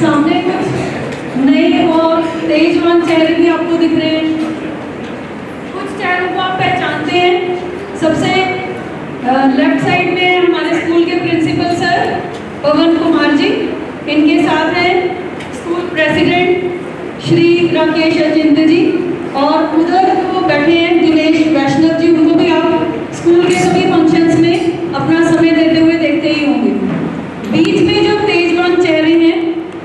सामने कुछ नए और तेजवान चेहरे भी आपको दिख रहे हैं। कुछ चेहरों को आप पहचानते हैं। सबसे लेफ्ट साइड में हमारे स्कूल के प्रिंसिपल सर पवन कुमार जी, इनके साथ हैं स्कूल प्रेसिडेंट श्री राकेश अचिंत्य जी, और उधर जो बैठे हैं दिनेश वैष्णव जी, उनको भी आप स्कूल के सभी फंक्शंस में अपना समय देते हुए देखते ही होंगे। बीच में जो तेजवान चेहरे हैं,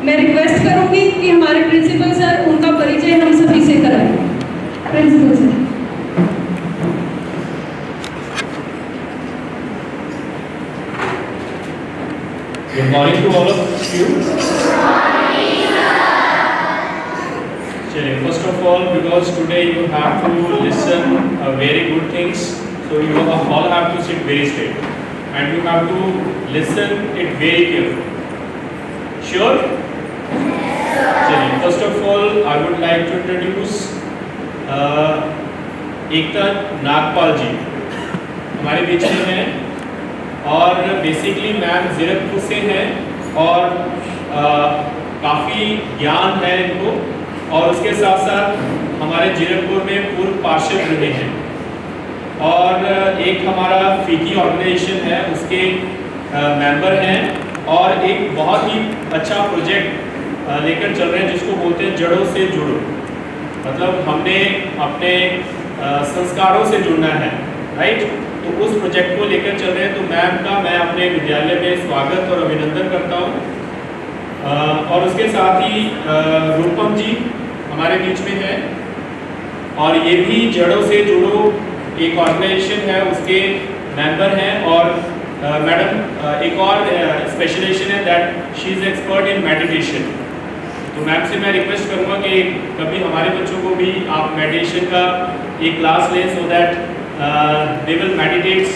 मैं रिक्वेस्ट करूंगी कि हमारे प्रिंसिपल सर उनका परिचय हम सभी से कराएं। Principal sir. Good morning to all of you. Chale, first of all, because today you have to listen very good things, so you all have to sit very straight and you have to listen it very carefully. Sure? Chale, first of all, I would like to introduce एकता नागपाल जी हमारे बीच में हैं, और basically ma'am Zirakpur से हैं और काफ़ी ज्ञान है इनको, और उसके साथ साथ हमारे जीरकपुर में पूर्व पार्षद रहे हैं, और एक हमारा फीकी ऑर्गेनाइजेशन है उसके मेंबर हैं, और एक बहुत ही अच्छा प्रोजेक्ट लेकर चल रहे हैं जिसको बोलते हैं जड़ों से जुड़ो। मतलब हमने अपने संस्कारों से जुड़ना है, राइट? तो उस प्रोजेक्ट को लेकर चल रहे हैं। तो मैम का मैं अपने विद्यालय में स्वागत और अभिनंदन करता हूँ, और उसके साथ ही रूपम जी हमारे बीच में है, और ये भी जड़ों से जुड़ो एक ऑर्गेनाइजेशन है उसके मेंबर हैं, और मैडम एक और स्पेशलाइजेशन है that she is expert in meditation. तो मैम से मैं रिक्वेस्ट करूँगा कि कभी हमारे बच्चों को भी आप मेडिटेशन का एक क्लास लें, so that they will meditate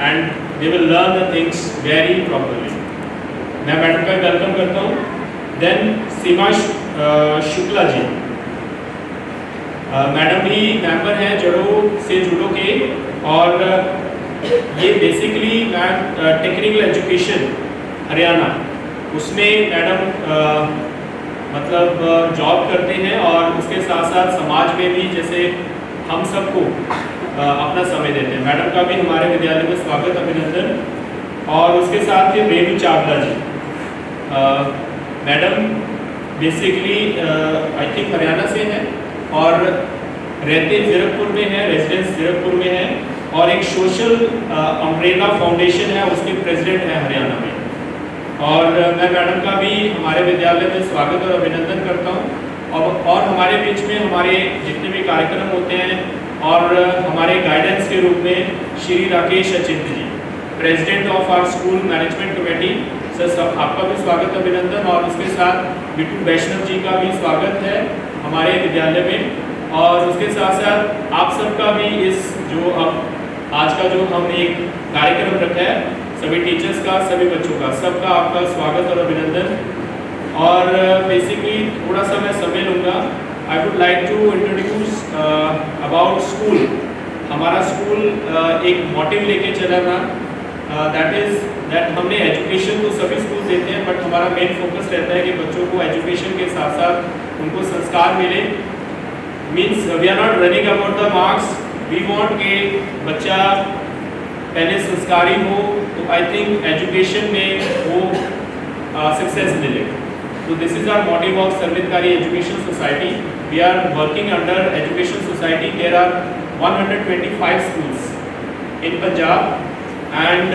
and they will learn the things very properly. मैं मैडम का वेलकम करता हूँ। देन सीमा शुक्ला जी, मैडम भी मेंबर हैं जड़ों से जुड़ो के, और ये basically ma'am technical education Haryana उसमें मैडम मतलब जॉब करते हैं, और उसके साथ साथ समाज में भी जैसे हम सबको अपना समय देते हैं। मैडम का भी हमारे विद्यालय में स्वागत अभिनंदन, और उसके साथ ही Renu Chawla ji, madam basically I think Haryana से हैं और रहते जीरकपुर में हैं, रेजिडेंस जीरकपुर में है, और एक सोशल अम्ब्रेला फाउंडेशन है उसके प्रेसिडेंट हैं हरियाणा में। और मैं मैडम का भी हमारे विद्यालय में स्वागत और अभिनंदन करता हूँ, और हमारे बीच में हमारे जितने भी कार्यक्रम होते हैं, और हमारे गाइडेंस के रूप में Shri Rakesh Achintya ji, president of our school management committee. Sir सब आपका भी स्वागत अभिनंदन, और उसके साथ बिट्टू वैष्णव जी का भी स्वागत है हमारे विद्यालय में, और उसके साथ साथ आप सबका भी इस जो अब आज का जो हम एक कार्यक्रम रखा है सभी टीचर्स का, सभी बच्चों का, सबका आपका स्वागत और अभिनंदन। और बेसिकली थोड़ा सा मैं समय लूँगा। I would like to introduce about school. हमारा स्कूल एक मोटिव लेके चला था, दैट इज़ दैट हमने एजुकेशन तो सभी स्कूल देते हैं, बट हमारा मेन फोकस रहता है कि बच्चों को एजुकेशन के साथ साथ उनको संस्कार मिले। Means we are not running about the marks, we want कि बच्चा पहले संस्कारी हो, तो आई थिंक एजुकेशन में वो सक्सेस मिले। So this is our motive of Sarvitकारी Education Society. We are working under Education Society. There are 125 schools in Punjab, and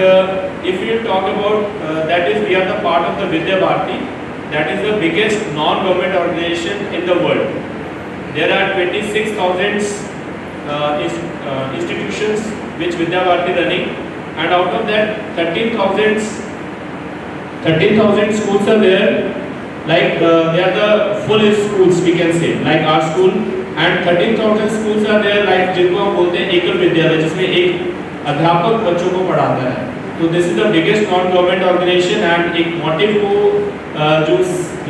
if you talk about that is we are the part of the Vidya Bharati. That is the biggest non-government organization in the world. There are 26,000 institutions which Vidya Bharati running, and out of that 13,000 schools are there. Like they are the full schools we can say, like our school, and 13,000 schools are there like जिनको हम बोलते हैं एकल विद्यालय, जिसमें एक अध्यापक बच्चों को पढ़ाता है। तो this is the biggest non government organisation, and एक मोटिव को जो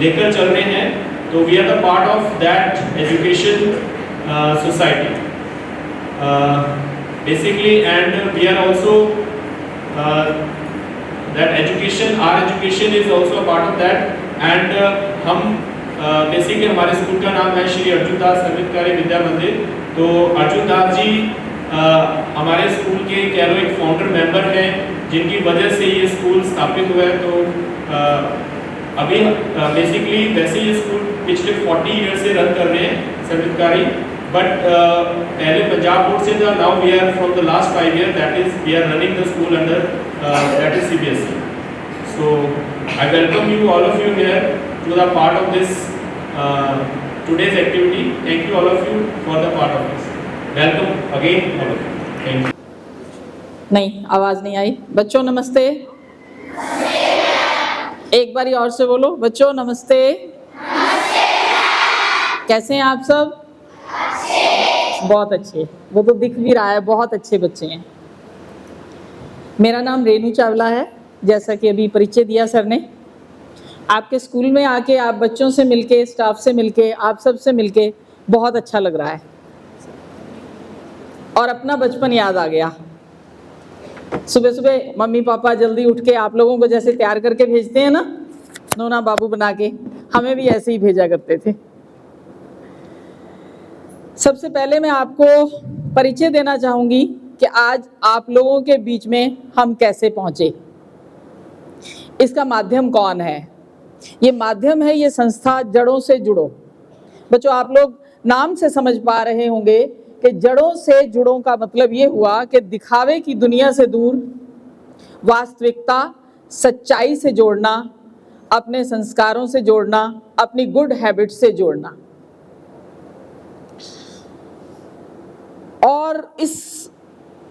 लेकर चल रहे हैं, तो we are the part of that education society basically, and we are also that education, our education is also a part of that, and हम basically हमारे स्कूल का नाम है श्री अर्जुन दास सर्वहितकारी विद्या मंदिर। तो अर्जुन दास जी हमारे स्कूल के कह लो एक फाउंडर मेंबर हैं, जिनकी वजह से ये स्कूल स्थापित हुआ है। तो अभी बेसिकली वैसे ये स्कूल पिछले 40 ईयर से रन कर रहे हैं सर्वहितकारी, बट पहले पंजाब बोर्ड से था, now we are from the last 5 year that is we are running the school under that is CBSE। So I welcome you all of you here to the part of this today's activity. Thank you all of you for the part of this. Welcome again all of you. Thank you. नहीं, आवाज नहीं आई। बच्चों नमस्ते। एक बारी और से बोलो, बच्चों नमस्ते। कैसे हैं आप सब? बहुत अच्छे। वो तो दिख भी रहा है, बहुत अच्छे बच्चे हैं। मेरा नाम रेनू चावला है, जैसा कि अभी परिचय दिया सर ने। आपके स्कूल में आके, आप बच्चों से मिलके, स्टाफ से मिलके, आप सब से मिलके बहुत अच्छा लग रहा है और अपना बचपन याद आ गया। सुबह सुबह मम्मी पापा जल्दी उठ के आप लोगों को जैसे तैयार करके भेजते हैं ना, नोना बाबू बना के, हमें भी ऐसे ही भेजा करते थे। सबसे पहले मैं आपको परिचय देना चाहूंगी कि आज आप लोगों के बीच में हम कैसे पहुंचे। इसका माध्यम कौन है? ये माध्यम है, ये संस्था जड़ों से जुड़ो। बच्चों आप लोग नाम से समझ पा रहे होंगे कि जड़ों से जुड़ो का मतलब ये हुआ कि दिखावे की दुनिया से दूर, वास्तविकता सच्चाई से जोड़ना, अपने संस्कारों से जोड़ना, अपनी गुड हैबिट से जोड़ना। और इस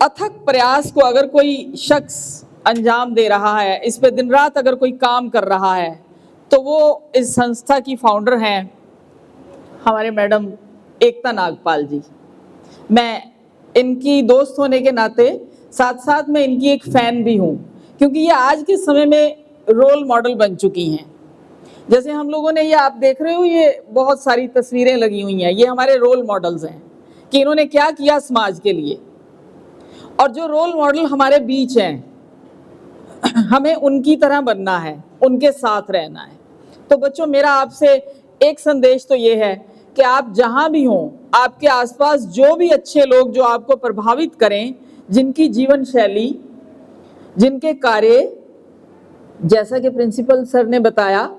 अथक प्रयास को अगर कोई शख्स अंजाम दे रहा है, इस पे दिन रात अगर कोई काम कर रहा है, तो वो इस संस्था की फाउंडर हैं हमारे मैडम एकता नागपाल जी। मैं इनकी दोस्त होने के नाते साथ साथ मैं इनकी एक फ़ैन भी हूँ, क्योंकि ये आज के समय में रोल मॉडल बन चुकी हैं। जैसे हम लोगों ने, ये आप देख रहे हो, ये बहुत सारी तस्वीरें लगी हुई हैं, ये हमारे रोल मॉडल्स हैं कि इन्होंने क्या किया समाज के लिए। और जो रोल मॉडल हमारे बीच हैं, हमें उनकी तरह बनना है, उनके साथ रहना है। तो बच्चों मेरा आपसे एक संदेश तो ये है कि आप जहां भी हों, आपके आसपास जो भी अच्छे लोग जो आपको प्रभावित करें, जिनकी जीवन शैली, जिनके कार्य, जैसा कि प्रिंसिपल सर ने बताया,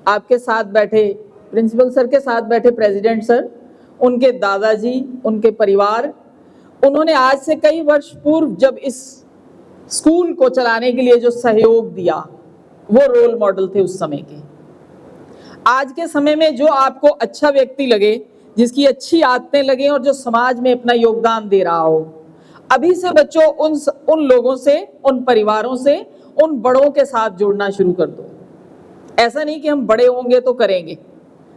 आपके साथ बैठे प्रिंसिपल सर के साथ बैठे प्रेसिडेंट सर, उनके दादाजी, उनके परिवार, उन्होंने आज से कई वर्ष पूर्व जब इस स्कूल को चलाने के लिए जो सहयोग दिया, वो रोल मॉडल थे उस समय के। आज के समय में जो आपको अच्छा व्यक्ति लगे, जिसकी अच्छी आदतें लगे और जो समाज में अपना योगदान दे रहा हो, अभी से बच्चों उन लोगों से, उन परिवारों से, उन बड़ों के साथ जुड़ना शुरू कर दो। ऐसा नहीं कि हम बड़े होंगे तो करेंगे,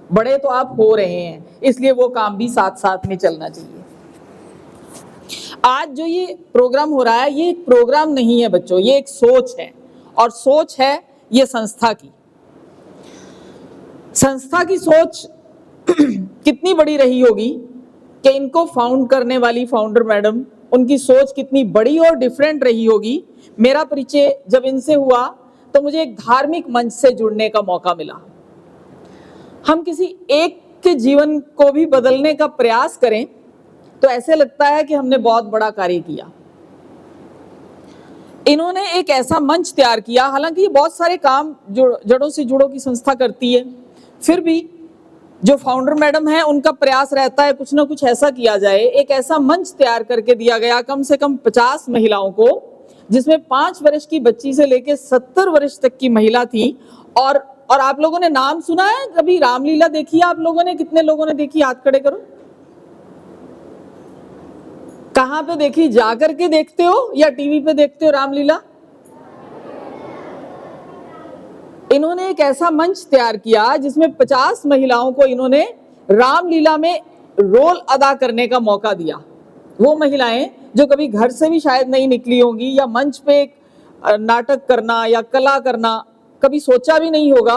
बड़े तो आप हो रहे हैं, इसलिए वो काम भी साथ साथ में चलना चाहिए। आज जो ये प्रोग्राम हो रहा है, ये एक प्रोग्राम नहीं है बच्चों, ये एक सोच है, और सोच है ये संस्था की। संस्था की सोच कितनी बड़ी रही होगी कि इनको फाउंड करने वाली फाउंडर मैडम, उनकी सोच कितनी बड़ी और डिफरेंट रही होगी। मेरा परिचय जब इनसे हुआ तो मुझे एक धार्मिक मंच से जुड़ने का मौका मिला। हम किसी एक के जीवन को भी बदलने का प्रयास करें तो ऐसे लगता है कि हमने बहुत बड़ा कार्य किया। इन्होंने एक ऐसा मंच तैयार किया, हालांकि ये बहुत सारे काम जड़ों से जुड़ो की संस्था करती है, फिर भी जो फाउंडर मैडम है उनका प्रयास रहता है कुछ ना कुछ ऐसा किया जाए। एक ऐसा मंच तैयार करके दिया गया कम से कम 50 महिलाओं को, जिसमें 5 वर्ष की बच्ची से लेकर 70 वर्ष तक की महिला थी। और आप लोगों ने नाम सुना है कभी? रामलीला देखी है आप लोगों ने? कितने लोगों ने देखी? हाथ खड़े करो। कहाँ पे देखी? जा करके देखते हो या टीवी पे देखते हो रामलीला? इन्होंने एक ऐसा मंच तैयार किया जिसमें 50 महिलाओं को इन्होंने रामलीला में रोल अदा करने का मौका दिया। वो महिलाएं जो कभी घर से भी शायद नहीं निकली होंगी, या मंच पे एक नाटक करना या कला करना कभी सोचा भी नहीं होगा,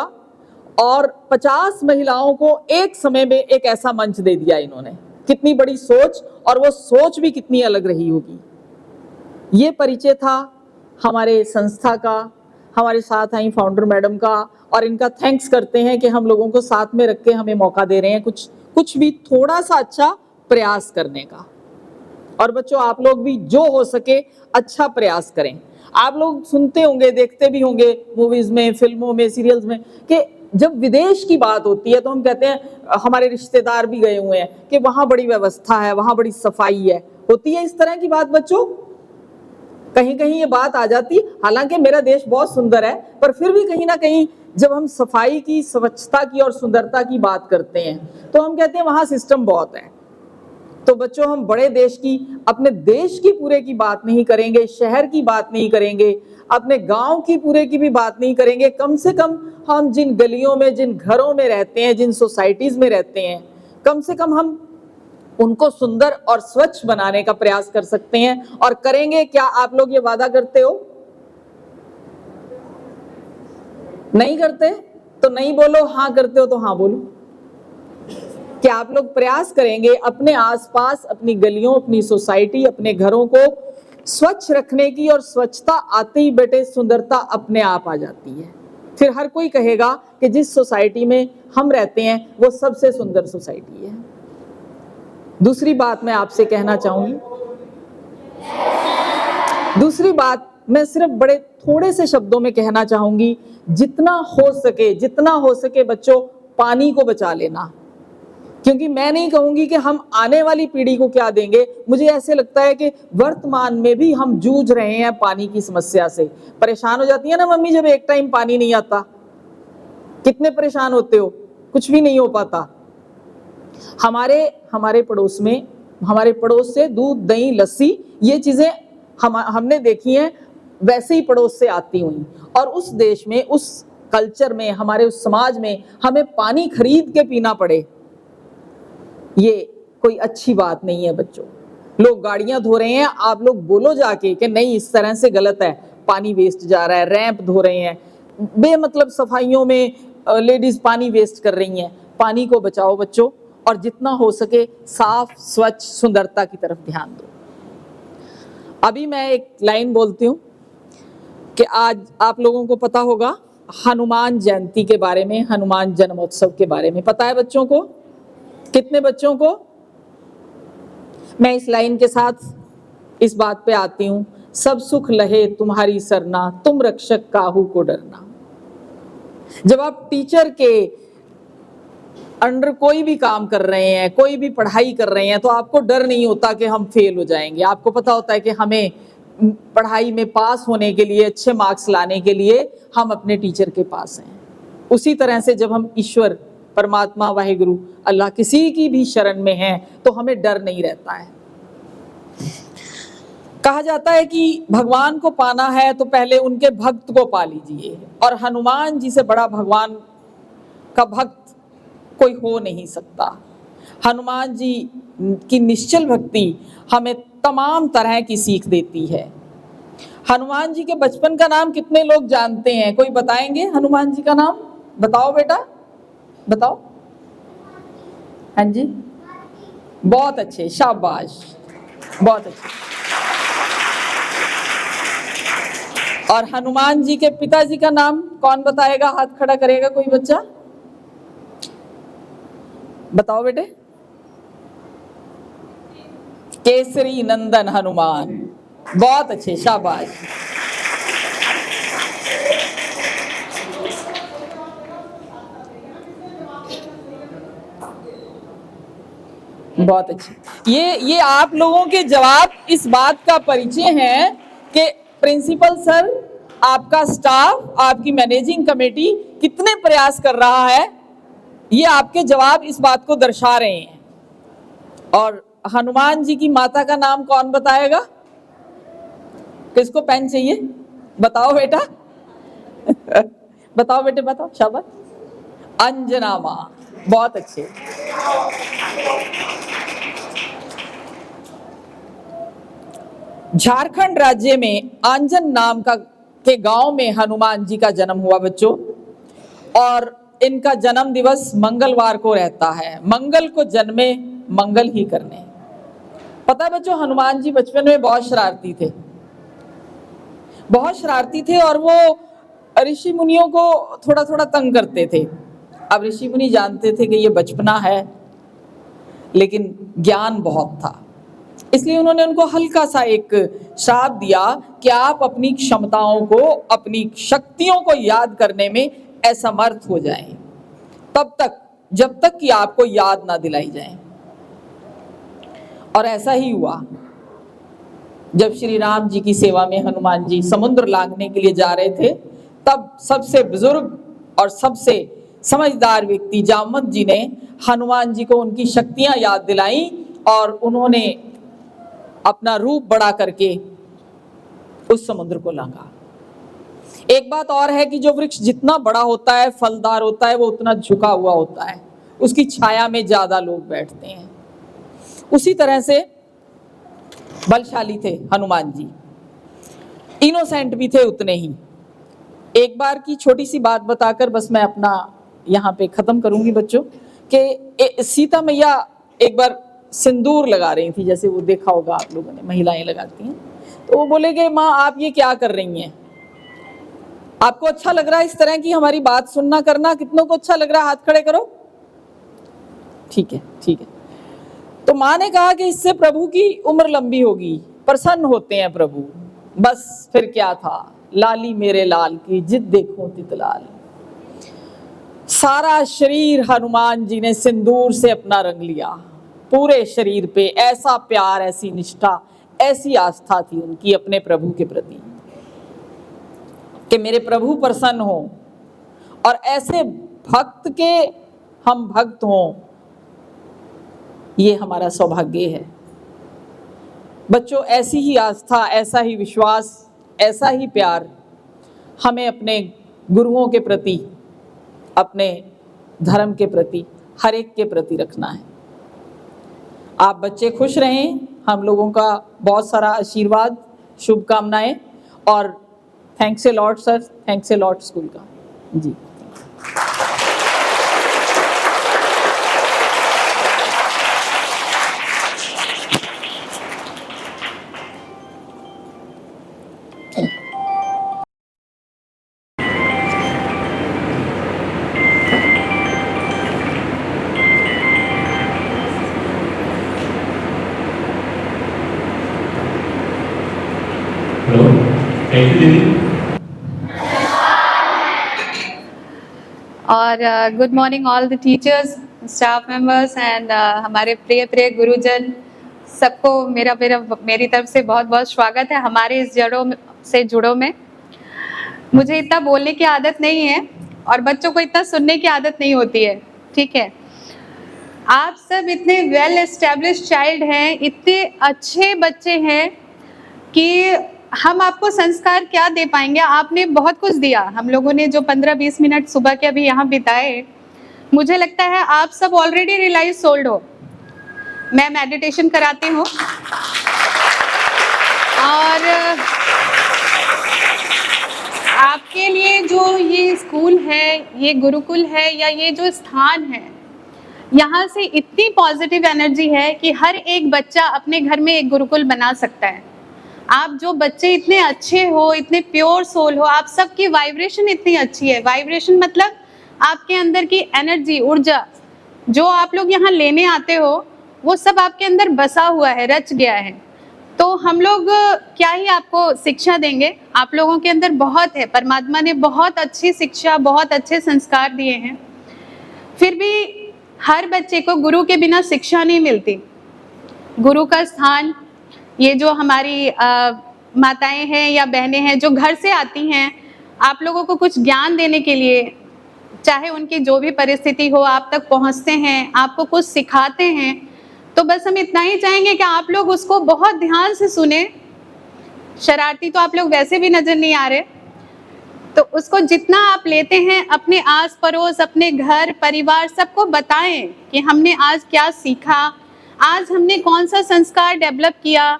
और 50 महिलाओं को एक समय में एक ऐसा मंच दे दिया इन्होंने। कितनी बड़ी सोच, और वो सोच भी कितनी अलग रही होगी। ये परिचय था हमारे संस्था का, हमारे साथ आई फाउंडर मैडम का, और इनका थैंक्स करते हैं कि हम लोगों को साथ में रख के हमें मौका दे रहे हैं कुछ भी थोड़ा सा अच्छा प्रयास करने का। और बच्चों, आप लोग भी जो हो सके अच्छा प्रयास करें। आप लोग सुनते होंगे, देखते भी होंगे मूवीज में, फिल्मों में, सीरियल्स में, कि जब विदेश की बात होती है तो हम कहते हैं, हमारे रिश्तेदार भी गए हुए हैं, कि वहां बड़ी व्यवस्था है, वहां बड़ी सफाई है। होती है इस तरह की बात बच्चों? कहीं कहीं ये बात आ जाती है। हालांकि मेरा देश बहुत सुंदर है, पर फिर भी कहीं ना कहीं जब हम सफाई की, स्वच्छता की और सुंदरता की बात करते हैं तो हम कहते हैं वहां सिस्टम बहुत है। तो बच्चों, हम बड़े देश की, अपने देश की पूरे की बात नहीं करेंगे, शहर की बात नहीं करेंगे, अपने गांव की पूरे की भी बात नहीं करेंगे, कम से कम हम जिन गलियों में, जिन घरों में रहते हैं, जिन सोसाइटीज में रहते हैं, कम से कम हम उनको सुंदर और स्वच्छ बनाने का प्रयास कर सकते हैं। और करेंगे क्या? आप लोग ये वादा करते हो? नहीं करते तो नहीं बोलो, हाँ करते हो तो हाँ बोलो। क्या आप लोग प्रयास करेंगे अपने आसपास, अपनी गलियों, अपनी सोसाइटी, अपने घरों को स्वच्छ रखने की? और स्वच्छता आते ही बेटे सुंदरता अपने आप आ जाती है। फिर हर कोई कहेगा कि जिस सोसाइटी में हम रहते हैं वो सबसे सुंदर सोसाइटी है। दूसरी बात मैं आपसे कहना चाहूंगी, दूसरी बात मैं सिर्फ बड़े थोड़े से शब्दों में कहना चाहूंगी, जितना हो सके बच्चों, पानी को बचा लेना। क्योंकि मैं नहीं कहूंगी कि हम आने वाली पीढ़ी को क्या देंगे। मुझे ऐसे लगता है कि वर्तमान में भी हम जूझ रहे हैं पानी की समस्या से। परेशान हो जाती है ना मम्मी जब एक टाइम पानी नहीं आता? कितने परेशान होते हो? कुछ भी नहीं हो पाता। हमारे पड़ोस में, हमारे पड़ोस से दूध, दही, लस्सी, ये चीजें हमने देखी हैं, वैसे ही पड़ोस से आती हुई। और उस देश में, उस कल्चर में, हमारे उस समाज में हमें पानी खरीद के पीना पड़े, ये कोई अच्छी बात नहीं है बच्चों। लोग गाड़ियां धो रहे हैं, आप लोग बोलो जाके कि नहीं इस तरह से गलत है, पानी वेस्ट जा रहा है। रैंप धो रहे हैं, बेमतलब सफाइयों में लेडीज पानी वेस्ट कर रही हैं। पानी को बचाओ बच्चों, और जितना हो सके साफ, स्वच्छ, सुंदरता की तरफ ध्यान दो। अभी मैं एक लाइन बोलती हूँ कि आज आप लोगों को पता होगा हनुमान जयंती के बारे में, हनुमान जन्मोत्सव के बारे में पता है बच्चों को? कितने बच्चों को? मैं इस लाइन के साथ इस बात पे आती हूँ, सब सुख लहे तुम्हारी सरना, तुम रक्षक काहू को डरना। जब आप टीचर के अंडर कोई भी काम कर रहे हैं, कोई भी पढ़ाई कर रहे हैं, तो आपको डर नहीं होता कि हम फेल हो जाएंगे। आपको पता होता है कि हमें पढ़ाई में पास होने के लिए, अच्छे मार्क्स लाने के लिए हम अपने टीचर के पास हैं। उसी तरह से जब हम ईश्वर, परमात्मा, वाहिगुरु, अल्लाह, किसी की भी शरण में हैं तो हमें डर नहीं रहता है। कहा जाता है कि भगवान को पाना है तो पहले उनके भक्त को पा लीजिए, और हनुमान जी से बड़ा भगवान का भक्त कोई हो नहीं सकता। हनुमान जी की निश्चल भक्ति हमें तमाम तरह की सीख देती है। हनुमान जी के बचपन का नाम कितने लोग जानते हैं? कोई बताएंगे हनुमान जी का नाम? बताओ बेटा, बताओ। हाँ जी, बहुत अच्छे, शाबाश, बहुत अच्छे। और हनुमान जी के पिताजी का नाम कौन बताएगा? हाथ खड़ा करेगा कोई बच्चा? बताओ बेटे। केसरी नंदन हनुमान, बहुत अच्छे, शाबाश। बहुत अच्छे। ये आप लोगों के जवाब इस बात का परिचय है कि प्रिंसिपल सर, आपका स्टाफ, आपकी मैनेजिंग कमेटी कितने प्रयास कर रहा है। ये आपके जवाब इस बात को दर्शा रहे हैं। और हनुमान जी की माता का नाम कौन बताएगा? किसको पेन चाहिए? बताओ बेटा। बताओ बेटे, बताओ, शाबाश। अंजना माँ, बहुत अच्छे। झारखंड राज्य में आंजन नाम के गांव में हनुमान जी का जन्म हुआ बच्चों, और इनका जन्म दिवस मंगलवार को रहता है। मंगल को जन्मे, मंगल ही करने। पता है बच्चों, हनुमान जी बचपन में बहुत शरारती थे, बहुत शरारती थे। और वो ऋषि मुनियों को थोड़ा थोड़ा तंग करते थे। अब ऋषि मुनि जानते थे कि ये बचपना है, लेकिन ज्ञान बहुत था, इसलिए उन्होंने उनको हल्का सा एक श्राप दिया कि आप अपनी क्षमताओं को, अपनी शक्तियों को याद करने में असमर्थ हो जाएं, तब तक जब तक कि आपको याद ना दिलाई जाए। और ऐसा ही हुआ। जब श्री राम जी की सेवा में हनुमान जी समुद्र लांघने के लिए जा रहे थे, तब सबसे बुजुर्ग और सबसे समझदार व्यक्ति जामवंत जी ने हनुमान जी को उनकी शक्तियां याद दिलाई और उन्होंने अपना रूप बड़ा करके उस समुद्र को लांघा। एक बात और है कि जो वृक्ष जितना बड़ा होता है, फलदार होता है, वो उतना झुका हुआ होता है, उसकी छाया में ज्यादा लोग बैठते हैं। उसी तरह से बलशाली थे हनुमान जी, इनोसेंट भी थे उतने ही। एक बार की छोटी सी बात बताकर बस मैं अपना यहाँ पे खत्म करूंगी बच्चों, कि सीता मैया एक बार सिंदूर लगा रही थी, जैसे वो देखा होगा आप लोगों ने, महिलाएं लगाती हैं। तो वो बोले कि माँ आप ये क्या कर रही हैं, आपको अच्छा लग रहा है इस तरह की हमारी बात सुनना करना? कितनों को अच्छा लग रहा है, हाथ खड़े करो। ठीक है, ठीक है। तो माँ ने कहा कि इससे प्रभु की उम्र लंबी होगी, प्रसन्न होते हैं प्रभु। बस फिर क्या था, लाली मेरे लाल की जिद देखो तितलाल। सारा शरीर हनुमान जी ने सिंदूर से अपना रंग लिया, पूरे शरीर पे ऐसा प्यार, ऐसी निष्ठा, ऐसी आस्था थी उनकी अपने प्रभु के प्रति कि मेरे प्रभु प्रसन्न हो और ऐसे भक्त के हम भक्त हों, ये हमारा सौभाग्य है। बच्चों, ऐसी ही आस्था, ऐसा ही विश्वास, ऐसा ही प्यार हमें अपने गुरुओं के प्रति, अपने धर्म के प्रति, हर एक के प्रति रखना है। आप बच्चे खुश रहें, हम लोगों का बहुत सारा आशीर्वाद, शुभकामनाएं, और thanks a lot sir, thanks a lot school का जी। हेलो, थैंक यू दीदी। और good morning all the teachers, staff members and हमारे प्रिय प्रिय गुरुजन, सबको मेरी तरफ से बहुत बहुत स्वागत है हमारे इस जड़ों से जुड़ों में। मुझे इतना बोलने की आदत नहीं है और बच्चों को इतना सुनने की आदत नहीं होती है, ठीक है। आप सब इतने वेल एस्टेब्लिश्ड चाइल्ड हैं, इतने अच्छे बच्चे हैं कि हम आपको संस्कार क्या दे पाएंगे। आपने बहुत कुछ दिया, हम लोगों ने जो 15-20 मिनट सुबह के अभी यहाँ बिताए, मुझे लगता है आप सब ऑलरेडी रियलाइज सोल्ड हो। मैं मेडिटेशन कराती हूँ और आपके लिए जो ये स्कूल है, ये गुरुकुल है, या ये जो स्थान है, यहाँ से इतनी पॉजिटिव एनर्जी है कि हर एक बच्चा अपने घर में एक गुरुकुल बना सकता है। आप जो बच्चे इतने अच्छे हो, इतने प्योर सोल हो, आप सबकी वाइब्रेशन इतनी अच्छी है। वाइब्रेशन मतलब आपके अंदर की एनर्जी, ऊर्जा, जो आप लोग यहाँ लेने आते हो, वो सब आपके अंदर बसा हुआ है, रच गया है। तो हम लोग क्या ही आपको शिक्षा देंगे, आप लोगों के अंदर बहुत है। परमात्मा ने बहुत अच्छी शिक्षा, बहुत अच्छे संस्कार दिए हैं। फिर भी हर बच्चे को गुरु के बिना शिक्षा नहीं मिलती। गुरु का स्थान, ये जो हमारी माताएं हैं या बहनें हैं जो घर से आती हैं आप लोगों को कुछ ज्ञान देने के लिए, चाहे उनकी जो भी परिस्थिति हो, आप तक पहुंचते हैं, आपको कुछ सिखाते हैं। तो बस हम इतना ही चाहेंगे कि आप लोग उसको बहुत ध्यान से सुने। शरारती तो आप लोग वैसे भी नजर नहीं आ रहे, तो उसको जितना आप लेते हैं अपने आस पड़ोस, अपने घर परिवार, सबको बताएं कि हमने आज क्या सीखा, आज हमने कौन सा संस्कार डेवलप किया।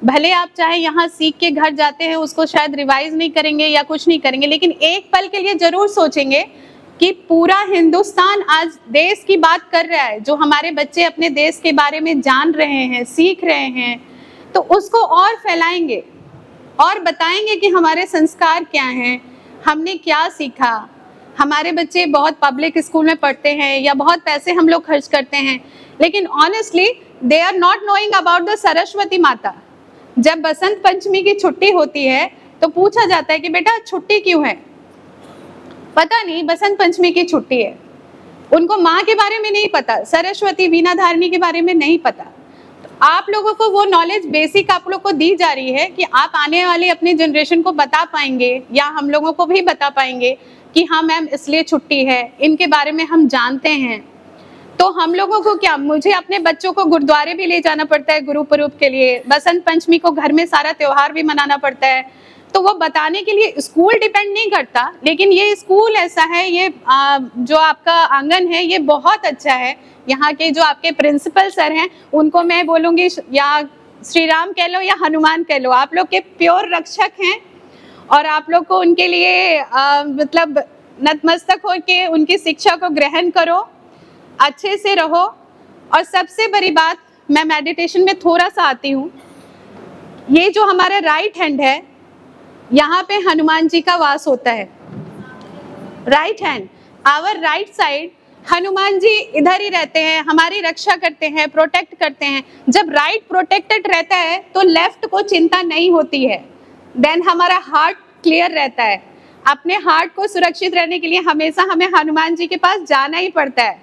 भले आप चाहे यहाँ सीख के घर जाते हैं, उसको शायद रिवाइज नहीं करेंगे या कुछ नहीं करेंगे, लेकिन एक पल के लिए जरूर सोचेंगे कि पूरा हिंदुस्तान आज देश की बात कर रहा है। जो हमारे बच्चे अपने देश के बारे में जान रहे हैं, सीख रहे हैं, तो उसको और फैलाएंगे और बताएंगे कि हमारे संस्कार क्या हैं, हमने क्या सीखा। हमारे बच्चे बहुत पब्लिक स्कूल में पढ़ते हैं या बहुत पैसे हम लोग खर्च करते हैं, लेकिन honestly they are not knowing about the Saraswati Mata. जब बसंत पंचमी की छुट्टी होती है तो पूछा जाता है कि बेटा छुट्टी क्यों है, पता नहीं बसंत पंचमी की छुट्टी है। उनको माँ के बारे में नहीं पता, सरस्वती वीणा धारणी के बारे में नहीं पता। तो आप लोगों को वो नॉलेज बेसिक आप लोग को दी जा रही है कि आप आने वाले अपने जनरेशन को बता पाएंगे या हम लोगों को भी बता पाएंगे कि हाँ मैम इसलिए छुट्टी है, इनके बारे में हम जानते हैं। तो हम लोगों को क्या, मुझे अपने बच्चों को गुरुद्वारे भी ले जाना पड़ता है गुरु पुरुब के लिए, बसंत पंचमी को घर में सारा त्योहार भी मनाना पड़ता है। तो वो बताने के लिए स्कूल डिपेंड नहीं करता, लेकिन ये स्कूल ऐसा है, ये जो आपका आंगन है ये बहुत अच्छा है। यहाँ के जो आपके प्रिंसिपल सर हैं उनको मैं बोलूँगी, या श्री राम कह लो या हनुमान कह लो, आप लोग के प्योर रक्षक हैं और आप लोग को उनके लिए मतलब नतमस्तक हो के उनकी शिक्षा को ग्रहण करो, अच्छे से रहो। और सबसे बड़ी बात, मैं मेडिटेशन में थोड़ा सा आती हूँ, ये जो हमारा राइट हैंड है यहाँ पे हनुमान जी का वास होता है। Right hand, our right side, Hanuman ji इधर ही रहते हैं, हमारी रक्षा करते हैं, प्रोटेक्ट करते हैं। जब राइट प्रोटेक्टेड रहता है तो लेफ्ट को चिंता नहीं होती है, देन हमारा हार्ट क्लियर रहता है। अपने हार्ट को सुरक्षित रहने के लिए हमेशा हमें हनुमान जी के पास जाना ही पड़ता है।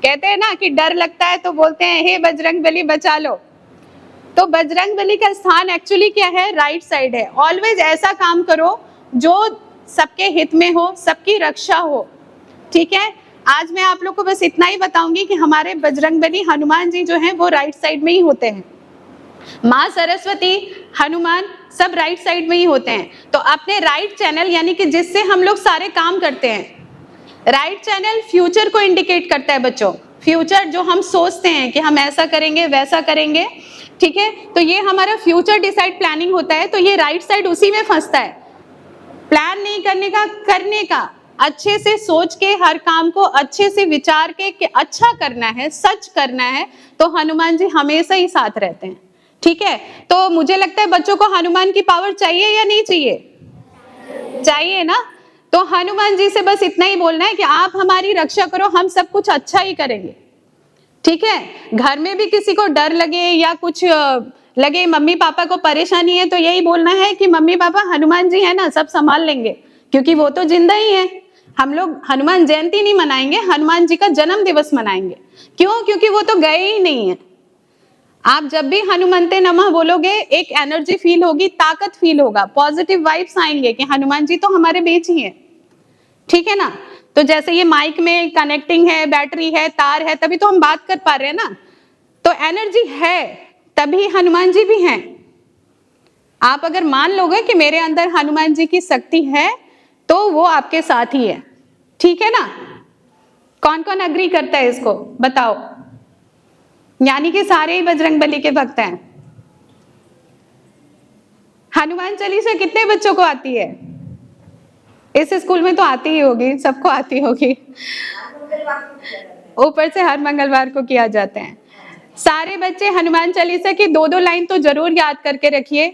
कहते हैं ना कि डर लगता है तो बोलते हैं हे बजरंग बली बचा लो। तो बजरंग बली का स्थान एक्चुअली क्या है, राइट साइड है। ऑलवेज ऐसा काम करो जो सबके हित में हो, सबकी रक्षा हो, ठीक है। आज मैं आप लोग को बस इतना ही बताऊंगी कि हमारे बजरंग बली हनुमान जी जो हैं वो राइट साइड में ही होते हैं। माँ सरस्वती, हनुमान सब राइट साइड में ही होते हैं। तो अपने राइट चैनल, यानी कि जिससे हम लोग सारे काम करते हैं, राइट चैनल फ्यूचर को इंडिकेट करता है बच्चों। फ्यूचर जो हम सोचते हैं कि हम ऐसा करेंगे वैसा करेंगे, ठीक है, तो ये हमारा फ्यूचर डिसाइड प्लानिंग होता है। तो ये राइट साइड उसी में फंसता है। प्लान नहीं करने का, करने का, अच्छे से सोच के हर काम को अच्छे से विचार के कि अच्छा करना है, सच करना है, तो हनुमान जी हमेशा ही साथ रहते हैं, ठीक है। तो मुझे लगता है बच्चों को हनुमान की पावर चाहिए या नहीं चाहिए, चाहिए ना। तो हनुमान जी से बस इतना ही बोलना है कि आप हमारी रक्षा करो, हम सब कुछ अच्छा ही करेंगे, ठीक है। घर में भी किसी को डर लगे या कुछ लगे, मम्मी पापा को परेशानी है, तो यही बोलना है कि मम्मी पापा हनुमान जी है ना, सब संभाल लेंगे, क्योंकि वो तो जिंदा ही है। हम लोग हनुमान जयंती नहीं मनाएंगे, हनुमान जी का जन्म दिवस मनाएंगे। क्यों? क्योंकि वो तो गए ही नहीं है। आप जब भी हनुमंते नमः बोलोगे एक एनर्जी फील होगी, ताकत फील होगा, पॉजिटिव वाइब्स आएंगे कि हनुमान जी तो हमारे बीच ही है, ठीक है ना। तो जैसे ये माइक में कनेक्टिंग है, बैटरी है, तार है, तभी तो हम बात कर पा रहे हैं ना। तो एनर्जी है, तभी हनुमान जी भी हैं। आप अगर मान लोगे कि मेरे अंदर हनुमान जी की शक्ति है तो वो आपके साथ ही है, ठीक है ना। कौन कौन अग्री करता है इसको बताओ। यानी कि सारे ही बजरंग बली के भक्त हैं। हनुमान चालीसा कितने बच्चों को आती है? इस स्कूल में तो आती ही होगी, सबको आती होगी। ऊपर से हर मंगलवार को किया जाता है। सारे बच्चे हनुमान चालीसा की 2-2 लाइन तो जरूर याद करके रखिए।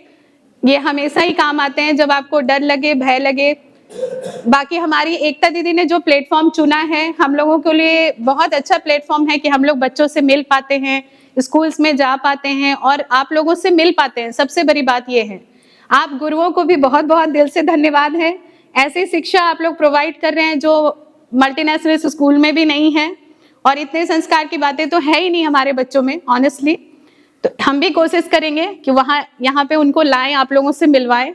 ये हमेशा ही काम आते हैं जब आपको डर लगे, भय लगे। बाकी हमारी एकता दीदी ने जो प्लेटफॉर्म चुना है हम लोगों के लिए बहुत अच्छा प्लेटफॉर्म है कि हम लोग बच्चों से मिल पाते हैं, स्कूल्स में जा पाते हैं और आप लोगों से मिल पाते हैं। सबसे बड़ी बात ये है। आप गुरुओं को भी बहुत बहुत दिल से धन्यवाद है। ऐसी शिक्षा आप लोग प्रोवाइड कर रहे हैं जो मल्टीनेशनल स्कूल में भी नहीं है, और इतने संस्कार की बातें तो है ही नहीं हमारे बच्चों में ऑनेस्टली। तो हम भी कोशिश करेंगे कि यहाँ पे उनको लाएं, आप लोगों से मिलवाएं।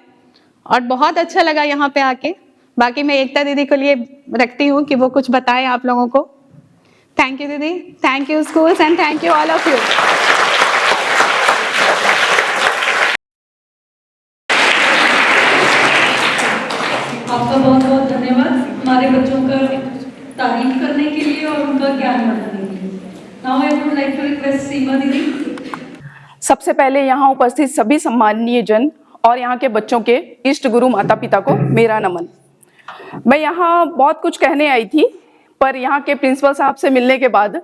और बहुत अच्छा लगा यहाँ पे आके। बाकी मैं एकता दीदी को लिए रखती हूँ कि वो कुछ बताएं आप लोगों को। थैंक यू दीदी, thank you schools and thank you all of you. आपका बहुत बहुत धन्यवाद हमारे बच्चों का तारीफ करने के लिए और उनका ज्ञान बढ़ाने के लिए। Now I would like to request Seema didi. सबसे पहले यहाँ उपस्थित सभी सम्माननीय जन और यहाँ के बच्चों के इष्ट गुरु माता पिता को मेरा नमन। मैं यहाँ बहुत कुछ कहने आई थी, पर यहाँ के प्रिंसिपल साहब से मिलने के बाद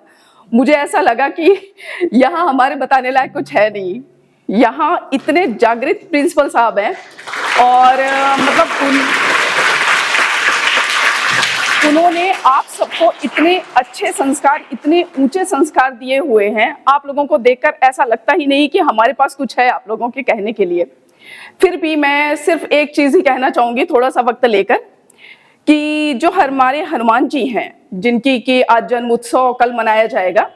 मुझे ऐसा लगा कि यहाँ हमारे बताने लायक कुछ है नहीं। यहाँ इतने जागृत प्रिंसिपल साहब हैं और मतलब उन्होंने आप सबको इतने अच्छे संस्कार, इतने ऊंचे संस्कार दिए हुए हैं, आप लोगों को देखकर ऐसा लगता ही नहीं कि हमारे पास कुछ है आप लोगों के कहने के लिए। फिर भी मैं सिर्फ एक चीज ही कहना चाहूंगी थोड़ा सा वक्त लेकर, कि जो हमारे हनुमान जी हैं, जिनकी कि आज जन्म उत्सव कल मनाया जाएगा,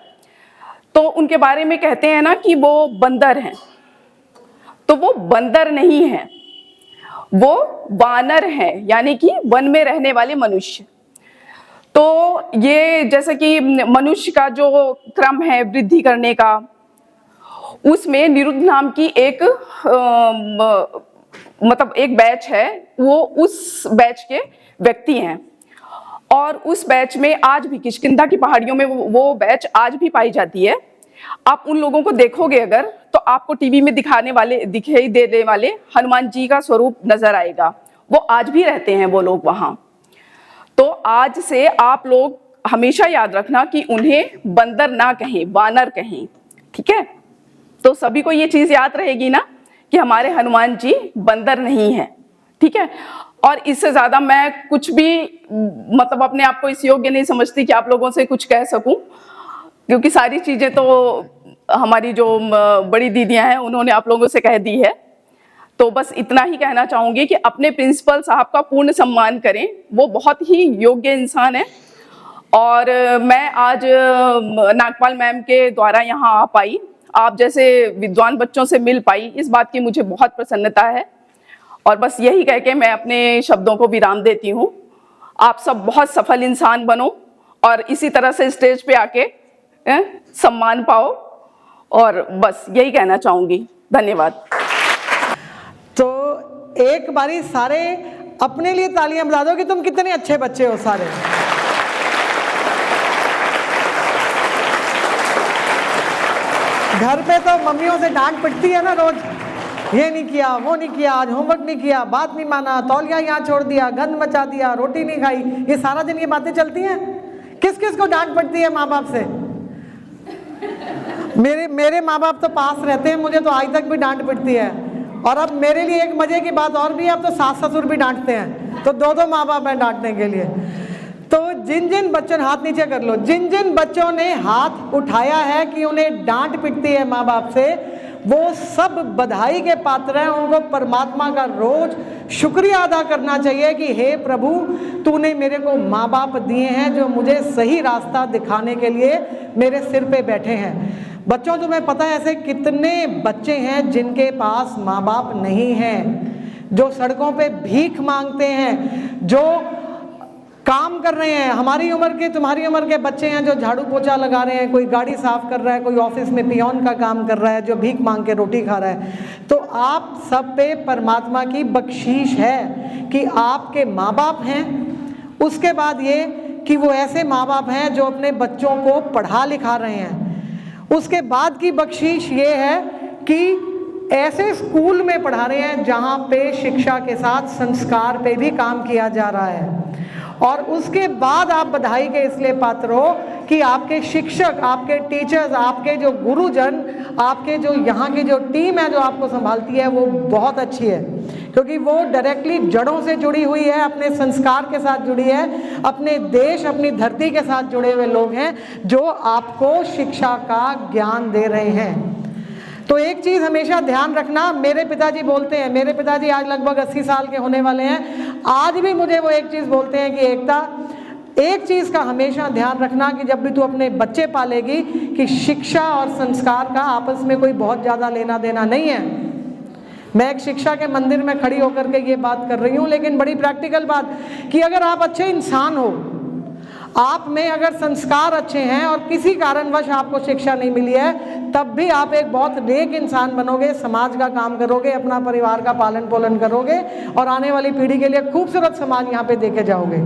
तो उनके बारे में कहते हैं ना कि वो बंदर हैं, तो वो बंदर नहीं है, वो वानर हैं, यानी कि वन में रहने वाले मनुष्य। तो ये जैसे कि मनुष्य का जो क्रम है वृद्धि करने का, उसमें निरुद्ध नाम की एक मतलब एक बैच है, वो उस बैच के व्यक्ति हैं, और उस बैच में आज भी किष्किंधा की पहाड़ियों में वो बैच आज भी पाई जाती है। आप उन लोगों को देखोगे अगर, तो आपको टीवी में दिखाई देने वाले हनुमान जी का स्वरूप नजर आएगा, वो आज भी रहते हैं वो लोग वहां। तो आज से आप लोग हमेशा याद रखना कि उन्हें बंदर ना कहें, वानर कहें, ठीक है? तो सभी को ये चीज याद रहेगी ना कि हमारे हनुमान जी बंदर नहीं है, ठीक है? और इससे ज्यादा मैं कुछ भी मतलब अपने आप को इस योग्य नहीं समझती कि आप लोगों से कुछ कह सकूं, क्योंकि सारी चीजें तो हमारी जो बड़ी दीदियां हैं उन्होंने आप लोगों से कह दी है। तो बस इतना ही कहना चाहूंगी कि अपने प्रिंसिपल साहब का पूर्ण सम्मान करें, वो बहुत ही योग्य इंसान है। और मैं आज नागपाल मैम के द्वारा यहाँ आ पाई, आप जैसे विद्वान बच्चों से मिल पाई, इस बात की मुझे बहुत प्रसन्नता है। और बस यही कह के मैं अपने शब्दों को विराम देती हूँ। आप सब बहुत सफल इंसान बनो और इसी तरह से स्टेज पे आके सम्मान पाओ, और बस यही कहना चाहूंगी। धन्यवाद। तो एक बारी सारे अपने लिए तालियां बजा दो कि तुम कितने अच्छे बच्चे हो सारे। घर पे तो मम्मियों से डांट पिटती है ना रोज, ये नहीं किया, वो नहीं किया, आज होमवर्क नहीं किया, बात नहीं माना, तौलिया यहाँ छोड़ दिया, गंद मचा दिया, रोटी नहीं खाई, ये सारा दिन ये बातें चलती हैं। किस किस को डांट पड़ती है माँ बाप से? मेरे माँ बाप तो पास रहते हैं, मुझे तो आज तक भी डांट पिटती है। और अब मेरे लिए एक मजे की बात और भी है, अब तो सास ससुर भी डांटते हैं, तो दो माँ बाप हैं डांटने के लिए। तो जिन जिन बच्चों ने हाथ नीचे कर लो, जिन जिन बच्चों ने हाथ उठाया है कि उन्हें डांट पिटती है माँ बाप से, वो सब बधाई के पात्र हैं। उनको परमात्मा का रोज शुक्रिया अदा करना चाहिए कि हे प्रभु, तूने मेरे को माँ बाप दिए हैं जो मुझे सही रास्ता दिखाने के लिए मेरे सिर पे बैठे हैं। बच्चों, तुम्हें पता है ऐसे कितने बच्चे हैं जिनके पास माँ बाप नहीं हैं, जो सड़कों पे भीख मांगते हैं, जो काम कर रहे हैं। हमारी उम्र के, तुम्हारी उम्र के बच्चे हैं जो झाड़ू पोछा लगा रहे हैं, कोई गाड़ी साफ कर रहा है, कोई ऑफिस में पियोन का काम कर रहा है, जो भीख मांग के रोटी खा रहा है। तो आप सब पे परमात्मा की बख्शीश है कि आपके माँ बाप हैं। उसके बाद ये कि वो ऐसे माँ बाप हैं जो अपने बच्चों को पढ़ा लिखा रहे हैं। उसके बाद की बख्शीश ये है कि ऐसे स्कूल में पढ़ा रहे हैं जहाँ पे शिक्षा के साथ संस्कार पे भी काम किया जा रहा है। और उसके बाद आप बधाई के इसलिए पात्र हो कि आपके शिक्षक, आपके टीचर्स, आपके जो गुरुजन, आपके जो यहाँ की जो टीम है जो आपको संभालती है, वो बहुत अच्छी है, क्योंकि वो डायरेक्टली जड़ों से जुड़ी हुई है, अपने संस्कार के साथ जुड़ी है, अपने देश, अपनी धरती के साथ जुड़े हुए लोग हैं जो आपको शिक्षा का ज्ञान दे रहे हैं। तो एक चीज़ हमेशा ध्यान रखना, मेरे पिताजी बोलते हैं, मेरे पिताजी आज लगभग 80 साल के होने वाले हैं, आज भी मुझे वो एक चीज़ बोलते हैं कि एकता, एक चीज़ का हमेशा ध्यान रखना कि जब भी तू अपने बच्चे पालेगी कि शिक्षा और संस्कार का आपस में कोई बहुत ज़्यादा लेना देना नहीं है। मैं एक शिक्षा के मंदिर में खड़ी होकर के ये बात कर रही हूँ, लेकिन बड़ी प्रैक्टिकल बात कि अगर आप अच्छे इंसान हो, आप में अगर संस्कार अच्छे हैं और किसी कारणवश आपको शिक्षा नहीं मिली है, तब भी आप एक बहुत नेक इंसान बनोगे, समाज का काम करोगे, अपना परिवार का पालन पोषण करोगे और आने वाली पीढ़ी के लिए खूबसूरत समाज यहाँ पे देके जाओगे।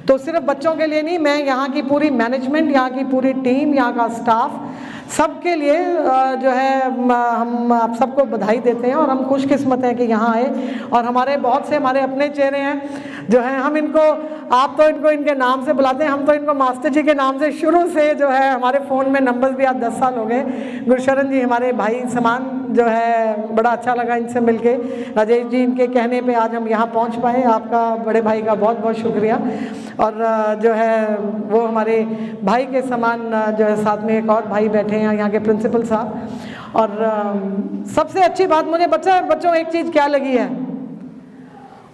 तो सिर्फ बच्चों के लिए नहीं, मैं यहाँ की पूरी मैनेजमेंट, यहाँ की पूरी टीम, यहाँ का स्टाफ, सबके लिए जो है हम आप सबको बधाई देते हैं और हम खुशकिस्मत हैं कि यहाँ आए। और हमारे बहुत से हमारे अपने चेहरे हैं जो है हम इनको, आप तो इनको इनके नाम से बुलाते हैं, हम तो इनको मास्टर जी के नाम से शुरू से जो है, हमारे फ़ोन में नंबर्स भी आज 10 साल हो गए। गुरशरण जी हमारे भाई समान जो है, बड़ा अच्छा लगा इनसे मिलके। राजेश जी इनके कहने पे आज हम यहाँ पहुँच पाए, आपका बड़े भाई का बहुत बहुत शुक्रिया। और जो है वो हमारे भाई के समान जो है, साथ में एक और भाई बैठे हैं यहाँ के प्रिंसिपल साहब। और सबसे अच्छी बात मुझे बच्चों एक चीज़ क्या लगी है,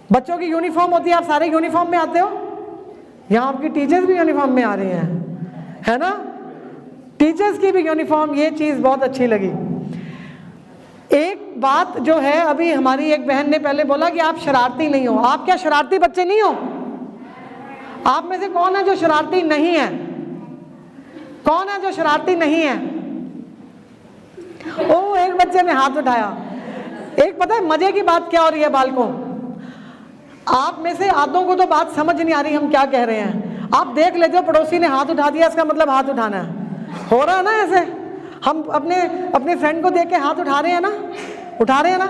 बच्चों की यूनिफॉर्म होती है, आप सारे यूनिफॉर्म में आते हो, यहाँ आपकी टीचर्स भी यूनिफॉर्म में आ रही हैं, है ना, टीचर्स की भी यूनिफॉर्म, ये चीज़ बहुत अच्छी लगी। एक बात जो है, अभी हमारी एक बहन ने पहले बोला कि आप शरारती नहीं हो। आप क्या शरारती बच्चे नहीं हो? आप में से कौन है जो शरारती नहीं है? कौन है जो शरारती नहीं है? ओ, एक बच्चे ने हाथ उठाया। एक पता है मजे की बात क्या हो रही है बालकों, आप में से आधों को तो बात समझ नहीं आ रही हम क्या कह रहे हैं। आप देख लेते हो पड़ोसी ने हाथ उठा दिया, इसका मतलब हाथ उठाना है, हो रहा है ना ऐसे। हम अपने फ्रेंड को देख के हाथ उठा रहे हैं ना, उठा रहे हैं ना।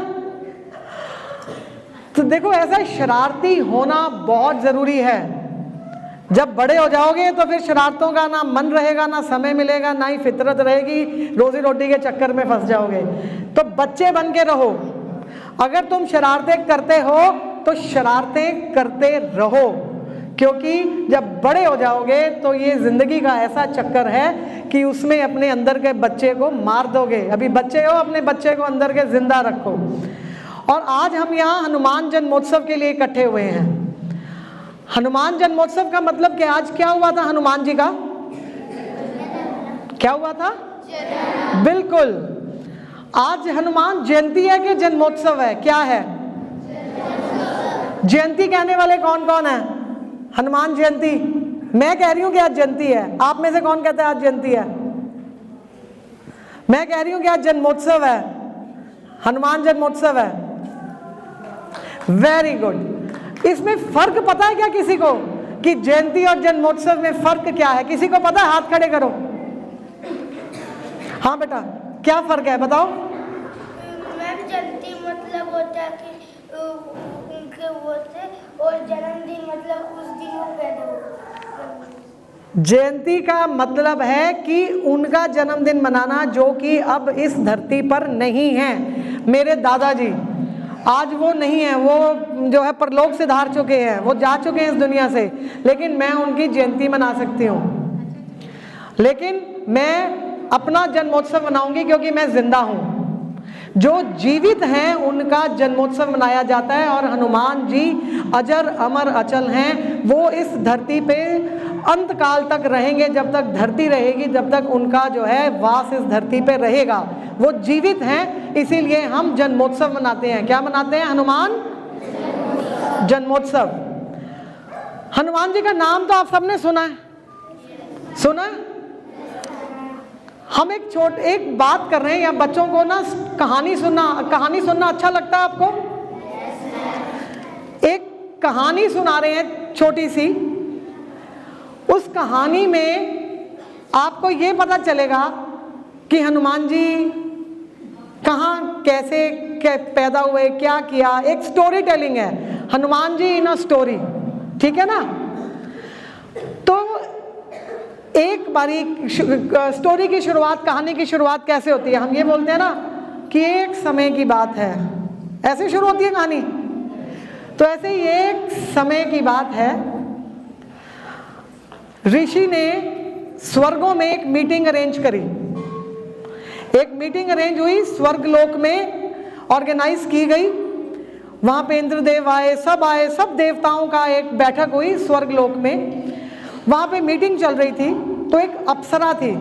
तो देखो, ऐसा शरारती होना बहुत जरूरी है। जब बड़े हो जाओगे तो फिर शरारतों का ना मन रहेगा, ना समय मिलेगा, ना ही फितरत रहेगी, रोजी रोटी के चक्कर में फंस जाओगे। तो बच्चे बन के रहो। अगर तुम शरारतें करते हो तो शरारतें करते रहो, क्योंकि जब बड़े हो जाओगे तो ये जिंदगी का ऐसा चक्कर है कि उसमें अपने अंदर के बच्चे को मार दोगे। अभी बच्चे हो, अपने बच्चे को अंदर के जिंदा रखो। और आज हम यहाँ हनुमान जन्मोत्सव के लिए इकट्ठे हुए हैं। हनुमान जन्मोत्सव का मतलब कि आज क्या हुआ था? हनुमान जी का क्या हुआ था? बिल्कुल, आज हनुमान जयंती है कि जन्मोत्सव है? क्या है? जयंती कहने वाले कौन कौन है? हनुमान जयंती। मैं कह रही हूं कि आज जयंती है। आप में से कौन कहता है आज जयंती है? मैं कह रही हूं कि आज जन्मोत्सव है, हनुमान जन्मोत्सव है। Very good. इसमें फर्क पता है क्या किसी को, कि जयंती और जन्मोत्सव में फर्क क्या है? किसी को पता है? हाथ खड़े करो। हाँ बेटा, क्या फर्क है बताओ? मैम, जयंती मतलब होता है कि उनके वो थे, और जन्मदिन मतलब उस दिन वो पैदा हुए। जयंती का मतलब है कि उनका जन्मदिन मनाना, जो कि अब इस धरती पर नहीं है। मेरे दादाजी आज वो नहीं है, वो जो है परलोक से धार चुके हैं, वो जा चुके हैं इस दुनिया से, लेकिन मैं उनकी जयंती मना सकती हूँ। लेकिन मैं अपना जन्मोत्सव मनाऊंगी क्योंकि मैं जिंदा हूँ। जो जीवित हैं उनका जन्मोत्सव मनाया जाता है, और हनुमान जी अजर अमर अचल हैं। वो इस धरती पे अंत काल तक रहेंगे, जब तक धरती रहेगी, जब तक उनका जो है वास इस धरती पे रहेगा। वो जीवित हैं, इसीलिए हम जन्मोत्सव मनाते हैं। क्या मनाते हैं? हनुमान जन्मोत्सव। हनुमान जी का नाम तो आप सबने सुना है, सुना है? हम एक बात कर रहे हैं, या बच्चों को ना कहानी सुनना अच्छा लगता है आपको? एक कहानी सुना रहे हैं छोटी सी। उस कहानी में आपको ये पता चलेगा कि हनुमान जी कहाँ कैसे पैदा हुए, क्या किया। एक स्टोरी टेलिंग है, हनुमान जी इन अ स्टोरी, ठीक है ना। तो एक बारी स्टोरी की शुरुआत, कहानी की शुरुआत कैसे होती है? हम ये बोलते हैं ना कि एक समय की बात है, ऐसे शुरू होती है कहानी। तो ऐसे ही एक समय की बात है, ऋषि ने स्वर्गों में एक मीटिंग अरेंज करी। एक मीटिंग अरेंज हुई, स्वर्गलोक में ऑर्गेनाइज की गई। वहां पे इंद्रदेव आए, सब देवताओं का एक बैठक हुई स्वर्गलोक में। वहां पे मीटिंग चल रही थी, तो एक अप्सरा थी,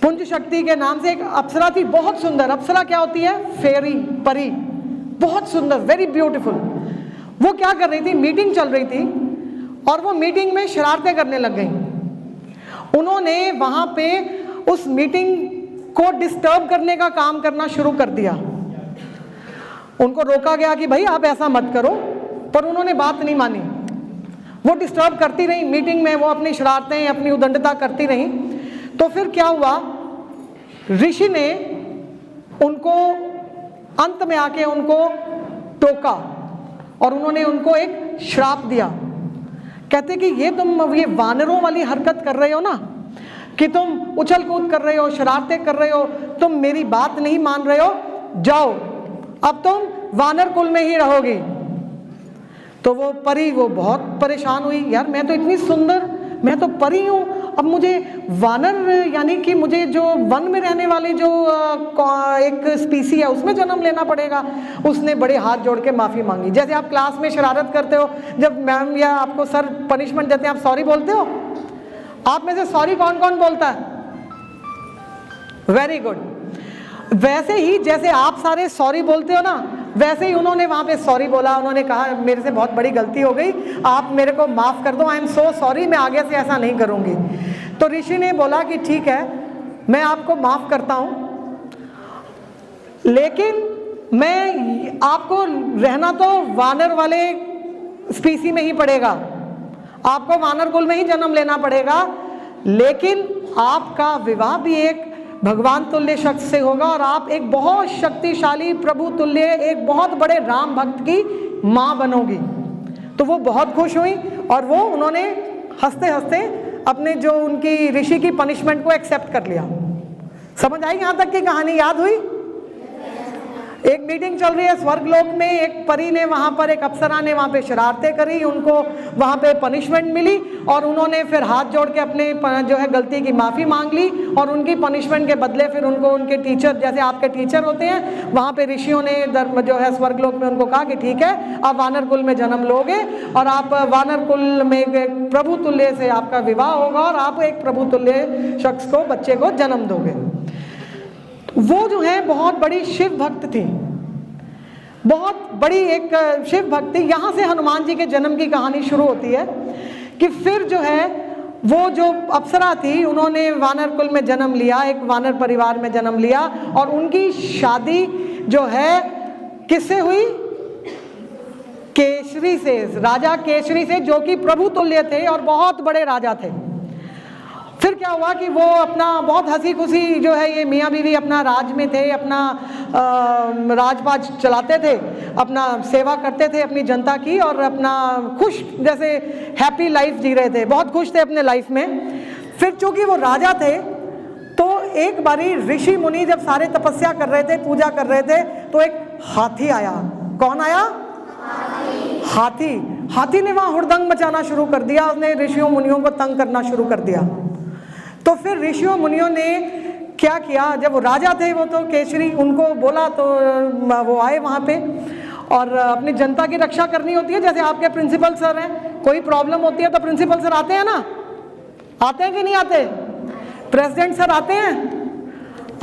पुंज शक्ति के नाम से एक अप्सरा थी, बहुत सुंदर। अप्सरा क्या होती है? फेरी, परी, बहुत सुंदर, वेरी ब्यूटीफुल। वो क्या कर रही थी? मीटिंग चल रही थी, और वो मीटिंग में शरारतें करने लग गई। उन्होंने वहां पे उस मीटिंग को डिस्टर्ब करने का काम करना शुरू कर दिया। उनको रोका गया कि भाई आप ऐसा मत करो, पर उन्होंने बात नहीं मानी। वो डिस्टर्ब करती रही मीटिंग में, वो अपनी शरारतें, अपनी उदंडता करती रही। तो फिर क्या हुआ, ऋषि ने उनको अंत में आके उनको टोका, और उन्होंने उनको एक श्राप दिया। कहते कि ये तुम ये वानरों वाली हरकत कर रहे हो ना, कि तुम उछल कूद कर रहे हो, शरारतें कर रहे हो, तुम मेरी बात नहीं मान रहे हो, जाओ अब तुम वानर कुल में ही रहोगी। तो वो परी वो बहुत परेशान हुई, यार मैं तो इतनी सुंदर, मैं तो परी हूँ, अब मुझे वानर यानी कि मुझे जो वन में रहने वाले जो एक स्पीसी है उसमें जन्म लेना पड़ेगा। उसने बड़े हाथ जोड़ के माफ़ी मांगी। जैसे आप क्लास में शरारत करते हो, जब मैम या आपको सर पनिशमेंट देते हैं, आप सॉरी बोलते हो? आप में से सॉरी कौन कौन बोलता है? Very good. वैसे ही जैसे आप सारे सॉरी बोलते हो ना, वैसे ही उन्होंने वहाँ पे सॉरी बोला। उन्होंने कहा मेरे से बहुत बड़ी गलती हो गई, आप मेरे को माफ़ कर दो, आई एम सो सॉरी, मैं आगे से ऐसा नहीं करूँगी। तो ऋषि ने बोला कि ठीक है, मैं आपको माफ़ करता हूँ, लेकिन मैं आपको रहना तो वानर वाले स्पीसी में ही पड़ेगा, आपको वानर कुल में ही जन्म लेना पड़ेगा, लेकिन आपका विवाह भी एक भगवान तुल्य शख्स से होगा और आप एक बहुत शक्तिशाली प्रभु तुल्य एक बहुत बड़े राम भक्त की माँ बनोगी। तो वो बहुत खुश हुई और वो उन्होंने हंसते हंसते अपने जो उनकी ऋषि की पनिशमेंट को एक्सेप्ट कर लिया। समझ आई यहाँ तक की कहानी? याद हुई? एक मीटिंग चल रही है स्वर्गलोक में, एक परी ने वहाँ पर, एक अप्सरा ने वहाँ पे शरारतें करी, उनको वहाँ पे पनिशमेंट मिली और उन्होंने फिर हाथ जोड़ के अपने जो है गलती की माफ़ी मांग ली और उनकी पनिशमेंट के बदले फिर उनको उनके टीचर, जैसे आपके टीचर होते हैं, वहाँ पे ऋषियों ने जो है स्वर्गलोक में उनको कहा कि ठीक है, आप वानर कुल में जन्म लोगे और आप वानर कुल में एक प्रभु तुल्य से आपका विवाह होगा और आप एक प्रभु तुल्य शख्स को, बच्चे को जन्म दोगे। वो जो है बहुत बड़ी शिव भक्त थी, बहुत बड़ी एक शिव भक्त थी। यहाँ से हनुमान जी के जन्म की कहानी शुरू होती है कि फिर जो है वो जो अप्सरा थी, उन्होंने वानर कुल में जन्म लिया, एक वानर परिवार में जन्म लिया और उनकी शादी जो है किससे हुई? केसरी से, राजा केसरी से, जो कि प्रभु तुल्य थे और बहुत बड़े राजा थे। फिर क्या हुआ कि वो अपना बहुत हंसी खुशी जो है ये मियाँ बीवी अपना राज में थे, अपना राजपाट चलाते थे, अपना सेवा करते थे अपनी जनता की और अपना खुश जैसे हैप्पी लाइफ जी रहे थे, बहुत खुश थे अपने लाइफ में। फिर चूंकि वो राजा थे तो एक बारी ऋषि मुनि जब सारे तपस्या कर रहे थे, पूजा कर रहे थे, तो एक हाथी आया। कौन आया? हाथी। हाथी ने वहाँ हुड़दंग मचाना शुरू कर दिया, उसने ऋषियों मुनियों को तंग करना शुरू कर दिया। तो फिर ऋषियों मुनियों ने क्या किया, जब वो राजा थे वो तो केसरी, उनको बोला तो वो आए वहाँ पे और अपनी जनता की रक्षा करनी होती है। जैसे आपके प्रिंसिपल सर हैं, कोई प्रॉब्लम होती है तो प्रिंसिपल सर आते हैं ना, आते हैं कि नहीं आते? प्रेसिडेंट सर आते हैं,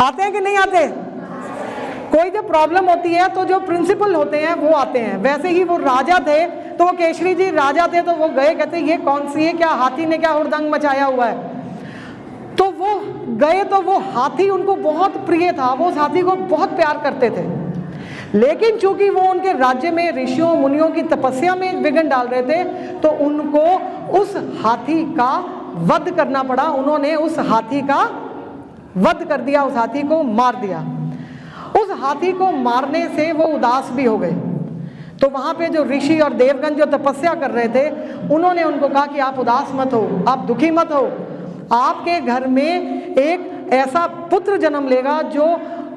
आते हैं कि नहीं आते? कोई जब प्रॉब्लम होती है तो जो प्रिंसिपल होते हैं वो आते हैं। वैसे ही वो राजा थे, तो वो केसरी जी राजा थे, तो वो गए, कहते ये कौन सी है, क्या हाथी ने क्या हुड़दंग मचाया हुआ है। तो वो गए तो वो हाथी उनको बहुत प्रिय था, वो उस हाथी को बहुत प्यार करते थे, लेकिन चूंकि वो उनके राज्य में ऋषियों मुनियों की तपस्या में विघ्न डाल रहे थे तो उनको उस हाथी का वध करना पड़ा। उन्होंने उस हाथी का वध कर दिया, उस हाथी को मार दिया। उस हाथी को मारने से वो उदास भी हो गए। तो वहाँ पे जो ऋषि और देवगण जो तपस्या कर रहे थे, उन्होंने उनको कहा कि आप उदास मत हो, आप दुखी मत हो, आपके घर में एक ऐसा पुत्र जन्म लेगा जो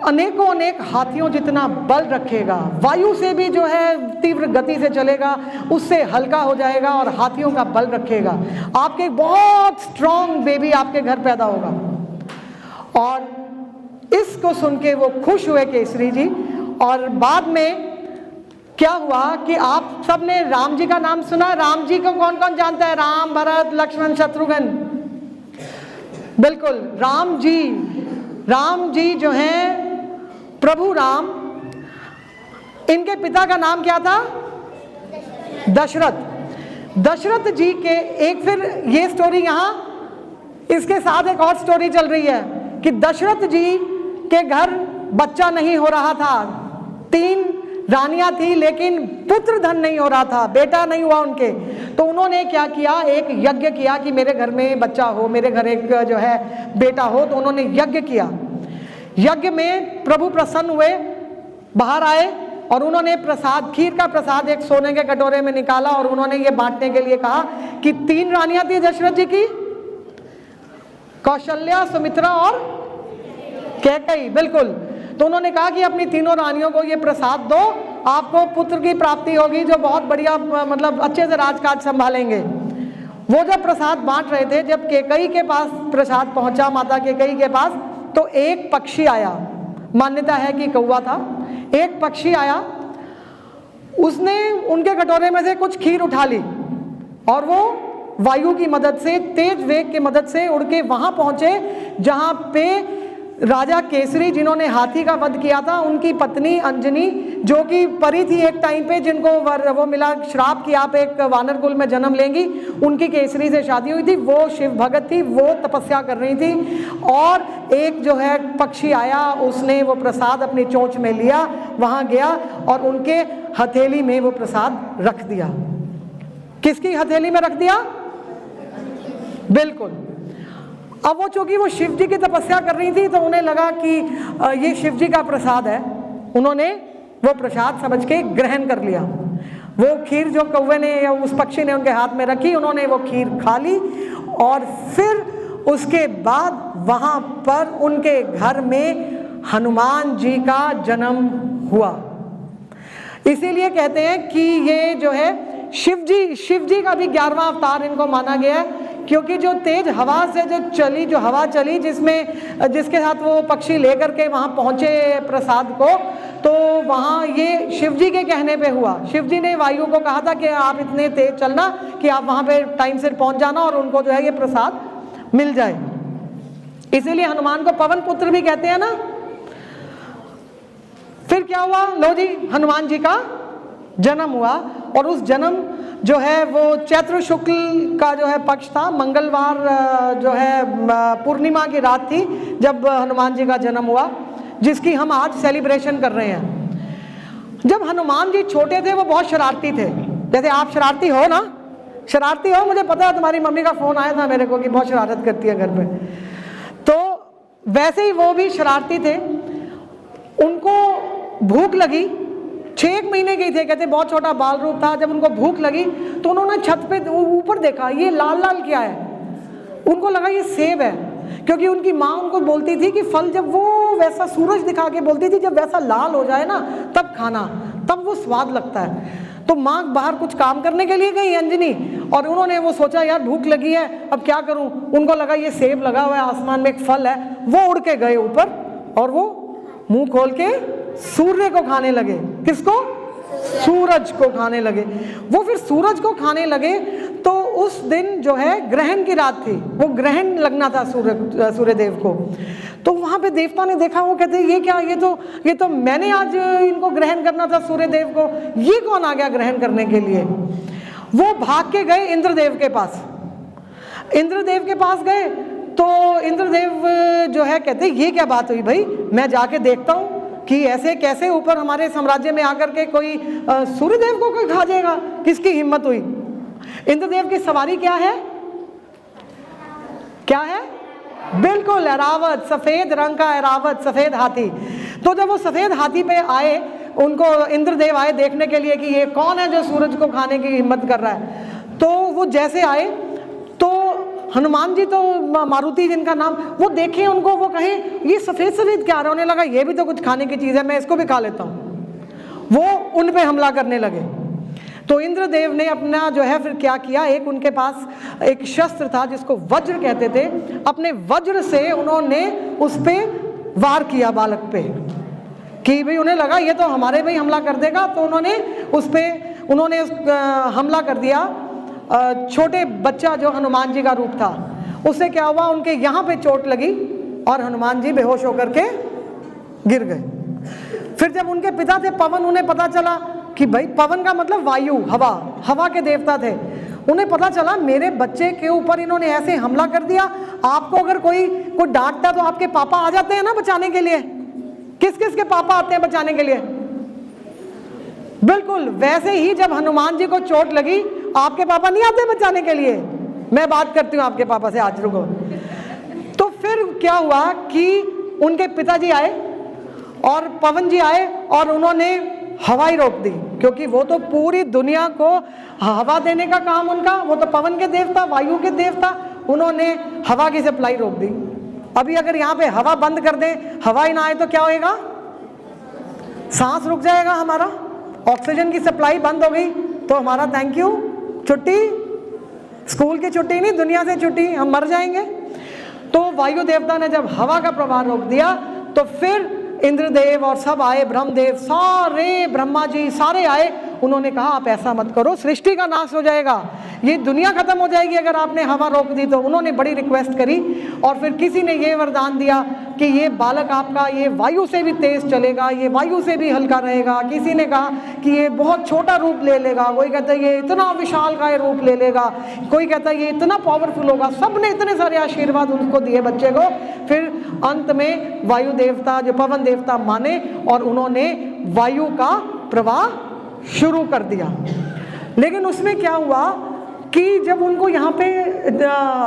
अनेकों अनेक हाथियों जितना बल रखेगा, वायु से भी जो है तीव्र गति से चलेगा, उससे हल्का हो जाएगा और हाथियों का बल रखेगा। आपके बहुत स्ट्रॉन्ग बेबी आपके घर पैदा होगा। और इसको सुन के वो खुश हुए केसरी जी। और बाद में क्या हुआ कि आप सबने राम जी का नाम सुना। राम जी को कौन कौन जानता है? राम, भरत, लक्ष्मण, शत्रुघ्न। बिल्कुल, राम जी जो हैं प्रभु राम, इनके पिता का नाम क्या था? दशरथ। दशरथ जी के एक, फिर ये स्टोरी यहाँ इसके साथ एक और स्टोरी चल रही है कि दशरथ जी के घर बच्चा नहीं हो रहा था। 3 रानियां थी लेकिन पुत्र धन नहीं हो रहा था, बेटा नहीं हुआ उनके। तो उन्होंने क्या किया, एक यज्ञ किया कि मेरे घर में बच्चा हो, मेरे घर एक जो है बेटा हो। तो उन्होंने यज्ञ किया। यज्ञ में प्रभु प्रसन्न हुए, बाहर आए और उन्होंने प्रसाद, खीर का प्रसाद एक सोने के कटोरे में निकाला और उन्होंने ये बांटने के लिए कहा कि 3 रानियां थी दशरथ जी की, कौशल्या, सुमित्रा और कैकेयी, बिल्कुल। तो उन्होंने कहा कि अपनी तीनों रानियों को ये प्रसाद दो, आपको पुत्र की प्राप्ति होगी जो बहुत बढ़िया, मतलब अच्छे से राजकाज संभालेंगे। वो जब प्रसाद बांट रहे थे, जब कैकेयी के पास प्रसाद पहुंचा, माता कैकेयी के पास, तो एक पक्षी आया, मान्यता है कि कौवा था, एक पक्षी आया, उसने उनके कटोरे में से कुछ खीर उठा ली और वो वायु की मदद से, तेज वेग की मदद से उड़ के वहां पहुंचे जहां पे राजा केसरी, जिन्होंने हाथी का वध किया था, उनकी पत्नी अंजनी, जो कि परी थी एक टाइम पे, जिनको वो मिला श्राप कि आप एक वानर कुल में जन्म लेंगी, उनकी केसरी से शादी हुई थी, वो शिव भगत थी, वो तपस्या कर रही थी। और एक जो है पक्षी आया, उसने वो प्रसाद अपनी चोंच में लिया, वहां गया और उनके हथेली में वो प्रसाद रख दिया। किसकी हथेली में रख दिया? बिल्कुल। अब वो चूंकि वो शिव जी की तपस्या कर रही थी, तो उन्हें लगा कि ये शिव जी का प्रसाद है, उन्होंने वो प्रसाद समझ के ग्रहण कर लिया। वो खीर जो कौवे ने या उस पक्षी ने उनके हाथ में रखी, उन्होंने वो खीर खा ली और फिर उसके बाद वहां पर उनके घर में हनुमान जी का जन्म हुआ। इसीलिए कहते हैं कि ये जो है शिव जी का भी 11वां अवतार इनको माना गया है, क्योंकि जो तेज हवा से जो हवा चली, जिसके साथ वो पक्षी लेकर के वहां पहुंचे प्रसाद को, तो वहां ये शिव जी के कहने पे हुआ। शिव जी ने वायु को कहा था कि आप इतने तेज चलना कि आप वहां पे टाइम से पहुंच जाना और उनको जो है ये प्रसाद मिल जाए। इसीलिए हनुमान को पवन पुत्र भी कहते हैं ना। फिर क्या हुआ? लो जी, हनुमान जी का जन्म हुआ और उस जन्म जो है वो चैत्र शुक्ल का जो है पक्ष था, मंगलवार जो है पूर्णिमा की रात थी जब हनुमान जी का जन्म हुआ, जिसकी हम आज सेलिब्रेशन कर रहे हैं। जब हनुमान जी छोटे थे वो बहुत शरारती थे, जैसे आप शरारती हो ना, शरारती हो, मुझे पता है, तुम्हारी मम्मी का फोन आया था मेरे को कि बहुत शरारत करती है घर पे, तो वैसे ही वो भी शरारती थे। उनको भूख लगी, 6 महीने के थे, कहते बहुत छोटा बाल रूप था। जब उनको भूख लगी तो उन्होंने छत पे ऊपर देखा, ये लाल लाल क्या है? उनको लगा ये सेब है, क्योंकि उनकी माँ उनको बोलती थी कि फल जब वो वैसा सूरज दिखा के बोलती थी, जब वैसा लाल हो जाए ना तब खाना, तब वो स्वाद लगता है। तो माँ बाहर कुछ काम करने के लिए गई अंजनी, और उन्होंने वो सोचा यार भूख लगी है, अब क्या करूं। उनको लगा ये सेब लगा हुआ है आसमान में, एक फल है। वो उड़ के गए ऊपर और वो मुंह खोल के सूर्य को खाने लगे। किसको? सूरज को खाने लगे। वो फिर सूरज को खाने लगे तो उस दिन जो है ग्रहण की रात थी, वो ग्रहण लगना था सूर्य देव को। तो वहां पे देवता ने देखा, वो कहते ये क्या, ये तो मैंने आज इनको ग्रहण करना था सूर्य देव को, ये कौन आ गया ग्रहण करने के लिए। वो भाग के गए इंद्रदेव के पास। इंद्रदेव के पास गए तो इंद्रदेव जो है कहते ये क्या बात हुई भाई, मैं जाके देखता हूँ कि ऐसे कैसे ऊपर हमारे साम्राज्य में आकर के कोई सूर्यदेव को कोई खा जाएगा, किसकी हिम्मत हुई। इंद्रदेव की सवारी क्या है? क्या है? बिल्कुल ऐरावत, सफेद रंग का ऐरावत, सफेद हाथी। तो जब वो सफेद हाथी पे आए, उनको इंद्रदेव आए देखने के लिए कि ये कौन है जो सूरज को खाने की हिम्मत कर रहा है। तो वो जैसे आए तो हनुमान जी, तो मारुति जिनका नाम, वो देखे उनको, वो कहे ये सफेद सफेद क्या आ रहा है। उन्हें लगा ये भी तो कुछ खाने की चीज है, मैं इसको भी खा लेता हूँ। वो उन पे हमला करने लगे। तो इंद्रदेव ने अपना जो है फिर क्या किया, एक उनके पास एक शस्त्र था जिसको वज्र कहते थे, अपने वज्र से उन्होंने उस पे वार किया बालक पे, कि भाई उन्हें लगा ये तो हमारे भाई हमला कर देगा। तो उन्होंने हमला कर दिया। छोटे बच्चा जो हनुमान जी का रूप था, उससे क्या हुआ, उनके यहाँ पे चोट लगी और हनुमान जी बेहोश होकर के गिर गए। फिर जब उनके पिता थे पवन, उन्हें पता चला कि भाई पवन का मतलब वायु, हवा के देवता थे। उन्हें पता चला मेरे बच्चे के ऊपर इन्होंने ऐसे हमला कर दिया। आपको अगर कोई डांटता तो आपके पापा आ जाते हैं ना बचाने के लिए। किस किस के पापा आते हैं बचाने के लिए? बिल्कुल वैसे ही जब हनुमान जी को चोट लगी, आपके पापा नहीं आते बचाने के लिए। मैं बात करती हूँ आपके पापा से, आज रुको। तो फिर क्या हुआ कि उनके पिताजी आए और पवन जी आए और उन्होंने हवाई रोक दी, क्योंकि वो तो पूरी दुनिया को हवा देने का काम उनका, वो तो पवन के देवता, वायु के देवता, उन्होंने हवा की सप्लाई रोक दी। अभी अगर यहाँ पे हवा बंद कर दें, हवा ही ना आए तो क्या होएगा? सांस रुक जाएगा हमारा, ऑक्सीजन की सप्लाई बंद हो गई तो हमारा थैंक यू, छुट्टी, स्कूल की छुट्टी नहीं, दुनिया से छुट्टी, हम मर जाएंगे। तो वायु देवता ने जब हवा का प्रवाह रोक दिया तो फिर इंद्रदेव और सब आए, ब्रह्मदेव, सारे ब्रह्मा जी सारे आए, उन्होंने कहा आप ऐसा मत करो, सृष्टि का नाश हो जाएगा, ये दुनिया खत्म हो जाएगी अगर आपने हवा रोक दी तो। उन्होंने बड़ी रिक्वेस्ट करी और फिर किसी ने ये वरदान दिया कि ये बालक आपका ये वायु से भी तेज चलेगा, ये वायु से भी हल्का रहेगा। किसी ने कहा कि ये बहुत छोटा रूप ले लेगा, कोई कहता है ये इतना विशालकाय रूप ले लेगा, कोई कहता है ये इतना पावरफुल होगा। सब ने इतने सारे आशीर्वाद उनको दिए बच्चे को। फिर अंत में वायु देवता जो पवन देवता माने और उन्होंने वायु का प्रवाह शुरू कर दिया। लेकिन उसमें क्या हुआ कि जब उनको यहाँ पे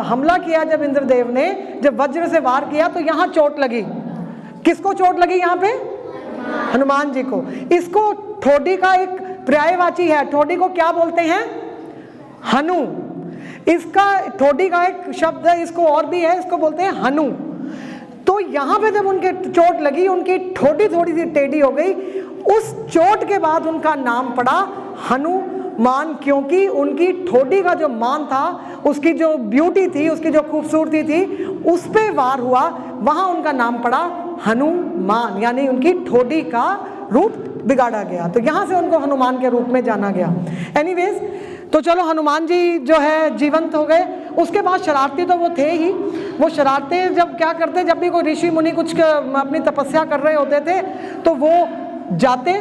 हमला किया, जब इंद्रदेव ने जब वज्र से वार किया तो यहाँ चोट लगी। किसको चोट लगी? यहाँ पे हनुमान जी को। इसको ठोडी का एक पर्यायवाची है, ठोडी को क्या बोलते हैं? हनु। इसका ठोडी का एक शब्द है, इसको और भी है, इसको बोलते हैं हनु। तो यहाँ पे जब उनके चोट लगी, उनकी ठोडी थोड़ी सी टेढ़ी हो गई। उस चोट के बाद उनका नाम पड़ा हनुमान, क्योंकि उनकी ठोडी का जो मान था, उसकी जो ब्यूटी थी, उसकी जो खूबसूरती थी, उस पे वार हुआ, वहाँ उनका नाम पड़ा हनुमान, यानी उनकी ठोडी का रूप बिगाड़ा गया। तो यहाँ से उनको हनुमान के रूप में जाना गया। एनीवेज, तो चलो हनुमान जी जो है जीवंत हो गए। उसके बाद शरारती तो वो थे ही। वो शरारतें जब क्या करते, जब भी कोई ऋषि मुनि कुछ अपनी तपस्या कर रहे होते थे तो वो जाते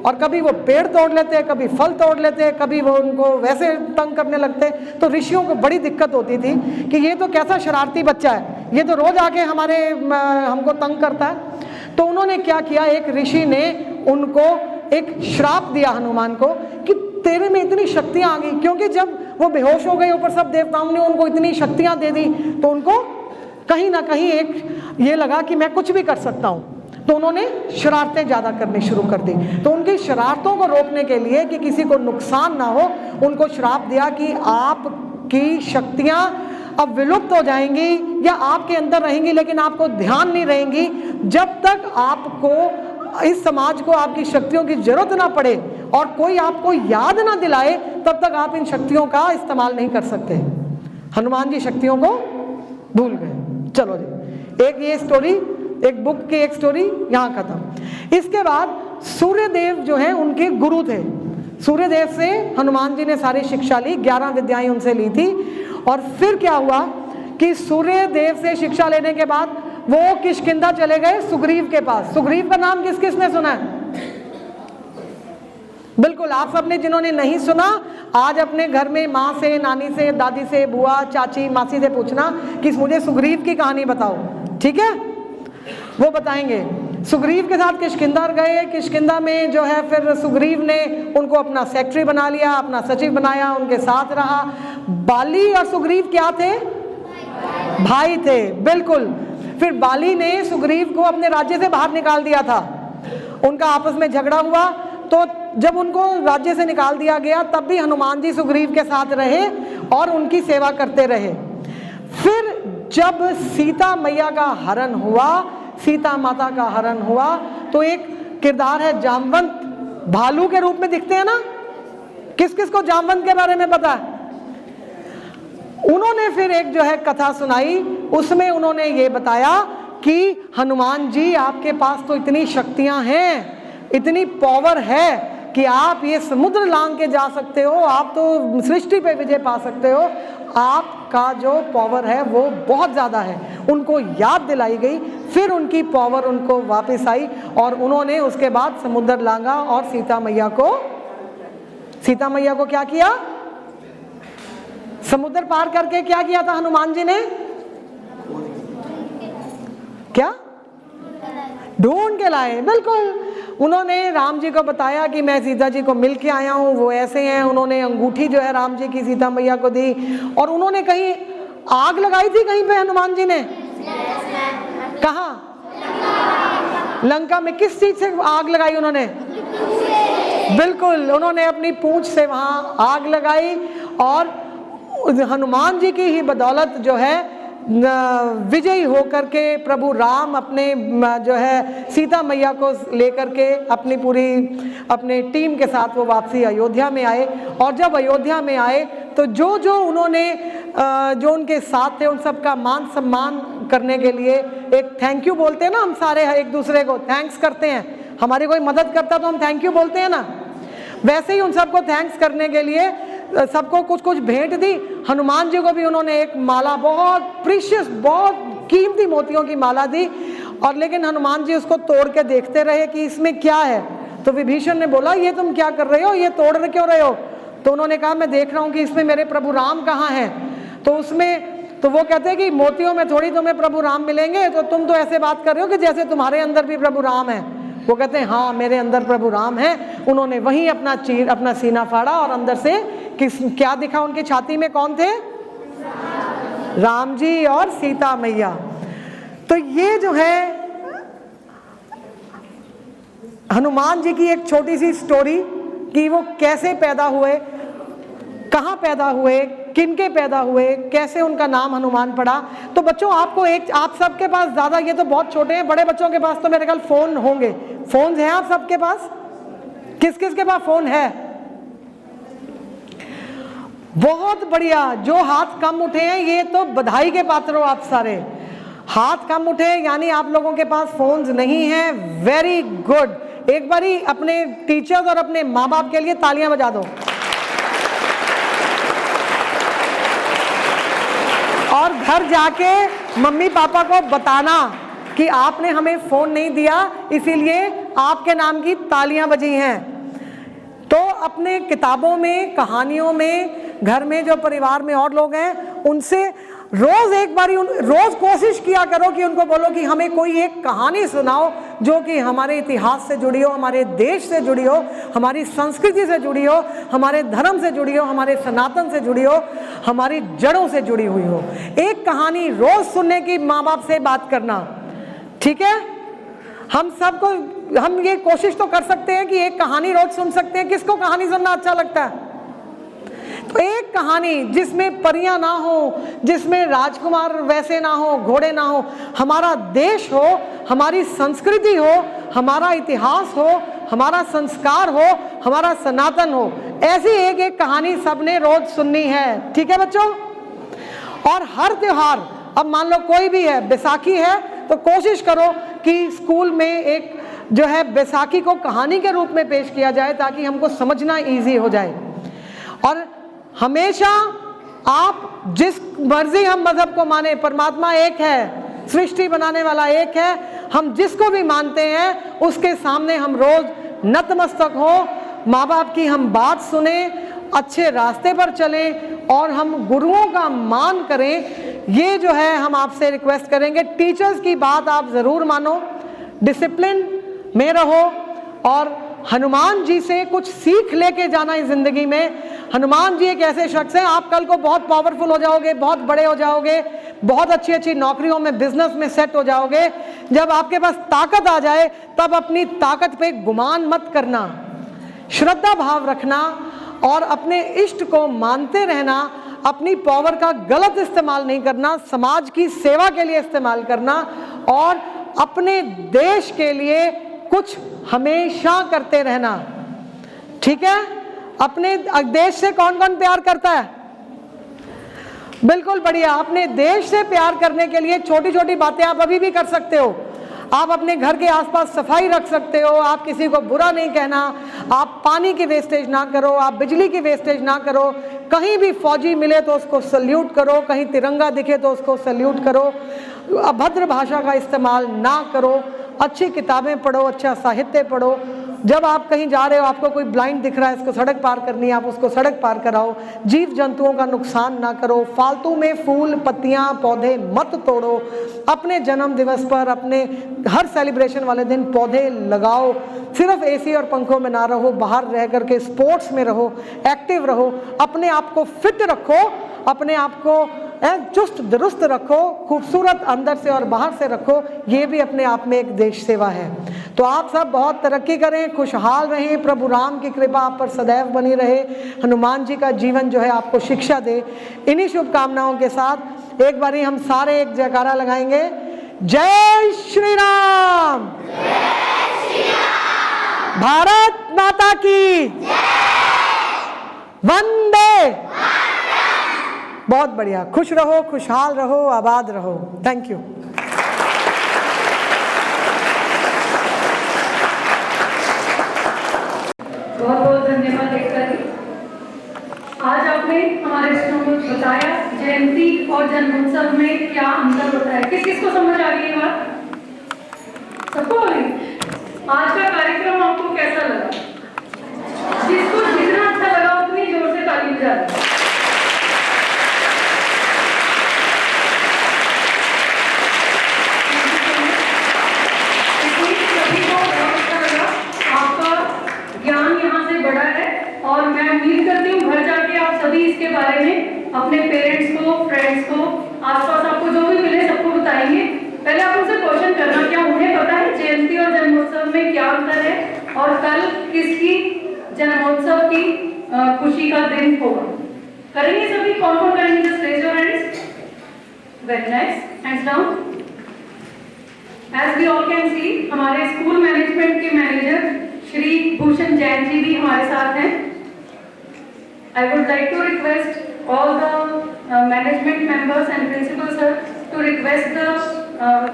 और कभी वो पेड़ तोड़ लेते, कभी फल तोड़ लेते, कभी वो उनको वैसे तंग करने लगते। तो ऋषियों को बड़ी दिक्कत होती थी कि ये तो कैसा शरारती बच्चा है, ये तो रोज आके हमको तंग करता है। तो उन्होंने क्या किया, एक ऋषि ने उनको एक श्राप दिया हनुमान को कि तेरे में इतनी शक्तियां आ गई, क्योंकि जब वो बेहोश हो गए, ऊपर सब देवताओं ने उनको इतनी शक्तियां दे दी, तो उनको कहीं ना कहीं एक ये लगा कि मैं कुछ भी कर सकता हूँ। तो उन्होंने शरारतें ज़्यादा करनी शुरू कर दी। तो उनकी शरारतों को रोकने के लिए कि किसी को नुकसान ना हो, उनको श्राप दिया कि आपकी शक्तियाँ अब विलुप्त हो जाएंगी या आपके अंदर रहेंगी, लेकिन आपको ध्यान नहीं रहेंगी। जब तक आपको इस समाज को आपकी शक्तियों की जरूरत ना पड़े और कोई आपको याद ना दिलाए, तब तक आप इन शक्तियों का इस्तेमाल नहीं कर सकते। हनुमान जी शक्तियों को भूल गए। चलो जी, एक ये स्टोरी, एक बुक की एक स्टोरी यहाँ खत्म। इसके बाद सूर्यदेव जो है उनके गुरु थे। सूर्यदेव से हनुमान जी ने सारी शिक्षा ली, 11 विद्याएं उनसे ली थी। और फिर क्या हुआ कि सूर्यदेव से शिक्षा लेने के बाद वो किष्किंधा चले गए सुग्रीव के पास। सुग्रीव का नाम किस किसने सुना है? बिल्कुल, आप सबने जिन्होंने नहीं सुना, आज अपने घर में माँ से, नानी से, दादी से, बुआ, चाची, मासी से पूछना कि मुझे सुग्रीव की कहानी बताओ, ठीक है? वो बताएंगे। सुग्रीव के साथ किष्किंधा गए। किष्किंधा में जो है फिर सुग्रीव ने उनको अपना सेक्रेटरी बना लिया, अपना सचिव बनाया, उनके साथ रहा। बाली और सुग्रीव क्या थे? भाई थे, बिल्कुल। फिर बाली ने सुग्रीव को अपने राज्य से बाहर निकाल दिया था। उनका आपस में झगड़ा हुआ, तो जब उनको राज्य से निकाल दिया गया तब भी हनुमान जी सुग्रीव के साथ रहे और उनकी सेवा करते रहे। फिर जब सीता मैया का हरण हुआ, सीता माता का हरण हुआ, तो एक किरदार है जामवंत, भालू के रूप में दिखते हैं ना। किस किस को जामवंत के बारे में पता है? उन्होंने फिर एक जो है कथा सुनाई, उसमें उन्होंने ये बताया कि हनुमान जी आपके पास तो इतनी शक्तियां हैं, इतनी पावर है कि आप ये समुद्र लांघ के जा सकते हो, आप तो सृष्टि पे विजय पा सकते हो, आपका जो पावर है वो बहुत ज़्यादा है। उनको याद दिलाई गई, फिर उनकी पावर उनको वापस आई और उन्होंने उसके बाद समुद्र लांघा और सीता मैया को क्या किया? समुद्र पार करके क्या किया था हनुमान जी ने? क्या? ढूंढ के लाए, बिल्कुल। उन्होंने राम जी को बताया कि मैं सीता जी को मिल के आया हूँ, वो ऐसे हैं। उन्होंने अंगूठी जो है राम जी की सीता मैया को दी। और उन्होंने कहीं आग लगाई थी कहीं पे हनुमान जी ने? कहाँ? लंका में। किस चीज से आग लगाई उन्होंने? बिल्कुल, उन्होंने अपनी पूंछ से वहाँ आग लगाई और हनुमान जी की ही बदौलत जो है विजयी होकर के प्रभु राम अपने जो है सीता मैया को लेकर के अपने टीम के साथ वो वापसी अयोध्या में आए। और जब अयोध्या में आए तो जो उन्होंने जो उनके साथ थे उन सब का मान सम्मान करने के लिए एक थैंक यू बोलते हैं ना, हम सारे एक दूसरे को थैंक्स करते हैं, हमारी कोई मदद करता तो हम थैंक यू बोलते हैं ना, वैसे ही उन सबको थैंक्स करने के लिए सबको कुछ कुछ भेंट दी। हनुमान जी को भी उन्होंने एक माला, बहुत प्रीशियस, बहुत कीमती मोतियों की माला दी। और लेकिन हनुमान जी उसको तोड़ के देखते रहे कि इसमें क्या है। तो विभीषण ने बोला, ये तुम क्या कर रहे हो, ये तोड़ क्यों रहे हो? तो उन्होंने कहा, मैं देख रहा हूँ कि इसमें मेरे प्रभु राम कहाँ हैं। तो वो कहते हैं कि मोतियों में थोड़ी तुम्हें प्रभु राम मिलेंगे, तो तुम तो ऐसे बात कर रहे हो कि जैसे तुम्हारे अंदर भी प्रभु राम है। वो कहते हैं, हाँ मेरे अंदर प्रभु राम है। उन्होंने वहीं अपना सीना फाड़ा और अंदर से क्या दिखा उनकी छाती में? कौन थे? राम जी और सीता मैया। तो ये जो है हनुमान जी की एक छोटी सी स्टोरी कि वो कैसे पैदा हुए, कहाँ पैदा हुए, किनके पैदा हुए, कैसे उनका नाम हनुमान पड़ा। तो बच्चों आप सबके पास ज़्यादा, ये तो बहुत छोटे हैं, बड़े बच्चों के पास तो मेरे ख्याल फ़ोन होंगे। फ़ोन हैं आप सबके पास? किस किस के पास फ़ोन है? बहुत बढ़िया। जो हाथ कम उठे हैं ये तो बधाई के पात्र हो आप सारे। हाथ कम उठे यानी आप लोगों के पास फ़ोन्स नहीं हैं। Very good. एक बारी अपने टीचर्स और अपने माँ बाप के लिए तालियां बजा दो। और घर जाके मम्मी पापा को बताना कि आपने हमें फ़ोन नहीं दिया, इसीलिए आपके नाम की तालियां बजी हैं। तो अपने किताबों में, कहानियों में, घर में जो परिवार में और लोग हैं उनसे रोज कोशिश किया करो कि उनको बोलो कि हमें कोई एक कहानी सुनाओ जो कि हमारे इतिहास से जुड़ी हो, हमारे देश से जुड़ी हो, हमारी संस्कृति से जुड़ी हो, हमारे धर्म से जुड़ी हो, हमारे सनातन से जुड़ी हो, हमारी जड़ों से जुड़ी हुई हो। एक कहानी रोज सुनने की माँ बाप से बात करना, ठीक है? हम ये कोशिश तो कर सकते हैं कि एक कहानी रोज सुन सकते हैं। किसको कहानी सुनना अच्छा लगता है? तो एक कहानी जिसमें परियां ना हो, जिसमें राजकुमार वैसे ना हो, घोड़े ना हो, हमारा देश हो, हमारी संस्कृति हो, हमारा इतिहास हो, हमारा संस्कार हो, हमारा सनातन हो, ऐसी एक एक कहानी सबने रोज सुननी है। ठीक है बच्चों? और हर त्योहार, अब मान लो कोई भी है, बैसाखी है तो कोशिश करो कि स्कूल में एक जो है बैसाखी को कहानी के रूप में पेश किया जाए ताकि हमको समझना इजी हो जाए। और हमेशा आप जिस मर्जी हम मजहब को माने, परमात्मा एक है, सृष्टि बनाने वाला एक है, हम जिसको भी मानते हैं उसके सामने हम रोज नतमस्तक हो, माँ बाप की हम बात सुने, अच्छे रास्ते पर चलें और हम गुरुओं का मान करें। ये जो है हम आपसे रिक्वेस्ट करेंगे। टीचर्स की बात आप ज़रूर मानो, डिसिप्लिन में रहो और हनुमान जी से कुछ सीख लेके जाना इस जिंदगी में। हनुमान जी एक ऐसे शख्स हैं, आप कल को बहुत पावरफुल हो जाओगे, बहुत बड़े हो जाओगे, बहुत अच्छी अच्छी नौकरियों में, बिजनेस में सेट हो जाओगे। जब आपके पास ताकत आ जाए तब अपनी ताकत पे गुमान मत करना, श्रद्धा भाव रखना और अपने इष्ट को मानते रहना। अपनी पावर का गलत इस्तेमाल नहीं करना, समाज की सेवा के लिए इस्तेमाल करना और अपने देश के लिए कुछ हमेशा करते रहना। ठीक है? अपने देश से कौन कौन प्यार करता है? बिल्कुल बढ़िया। अपने देश से प्यार करने के लिए छोटी छोटी बातें आप अभी भी कर सकते हो। आप अपने घर के आसपास सफाई रख सकते हो, आप किसी को बुरा नहीं कहना, आप पानी की वेस्टेज ना करो, आप बिजली की वेस्टेज ना करो, कहीं भी फौजी मिले तो उसको सल्यूट करो, कहीं तिरंगा दिखे तो उसको सल्यूट करो, अभद्र भाषा का इस्तेमाल ना करो, अच्छी किताबें पढ़ो, अच्छा साहित्य पढ़ो। जब आप कहीं जा रहे हो, आपको कोई ब्लाइंड दिख रहा है, इसको सड़क पार करनी है, आप उसको सड़क पार कराओ। जीव जंतुओं का नुकसान ना करो, फालतू में फूल पत्तियां पौधे मत तोड़ो। अपने जन्म दिवस पर, अपने हर सेलिब्रेशन वाले दिन पौधे लगाओ। सिर्फ एसी और पंखों में ना रहो, बाहर रह करके स्पोर्ट्स में रहो, एक्टिव रहो, अपने आप को फिट रखो, अपने आप को चुस्त दुरुस्त रखो, खूबसूरत अंदर से और बाहर से रखो। ये भी अपने आप में एक देश सेवा है। तो आप सब बहुत तरक्की करें, खुशहाल रहें, प्रभु राम की कृपा आप पर सदैव बनी रहे, हनुमान जी का जीवन जो है आपको शिक्षा दे। इन्हीं शुभकामनाओं के साथ एक बारी हम सारे एक जयकारा लगाएंगे, जय श्री राम, भारत माता की, वंदे। बहुत बढ़िया, खुश रहो, खुशहाल रहो, आबाद रहो। Thank you. बहुत बहुत धन्यवाद एकता जी। आज आपने हमारे बच्चों को बताया जयंती और जन्मोत्सव में क्या अंतर होता है। किस किस को समझ आ गई ये बात? सबको आ गई? आज का कार्यक्रम आपको कैसा लगा? जिसको जितना अच्छा लगा उतनी जोर से ताली बजा दें। सभी को बहुत अच्छा लगा, आपका ज्ञान यहाँ से बढ़ा है और मैं उम्मीद करती हूँ घर जाके आप सभी इसके बारे में अपने पेरेंट्स को, फ्रेंड्स को, आसपास आपको जो भी मिले सबको बताएंगे। पहले आप उनसे क्वेश्चन करना, क्या उन्हें पता है जयंती और जन्मोत्सव में क्या अंतर है और कल किसकी जन्मोत्सव की खुशी का दिन होगा? करेंगे सभी? कौन कौन करेंगे? Just raise your hands. Very nice, hands down. As we all can see, हमारे स्कूल मैनेजमेंट के मैनेजर श्री भूषण जैन जी भी हमारे साथ हैं। I would like to request all the management members and principal sir to request the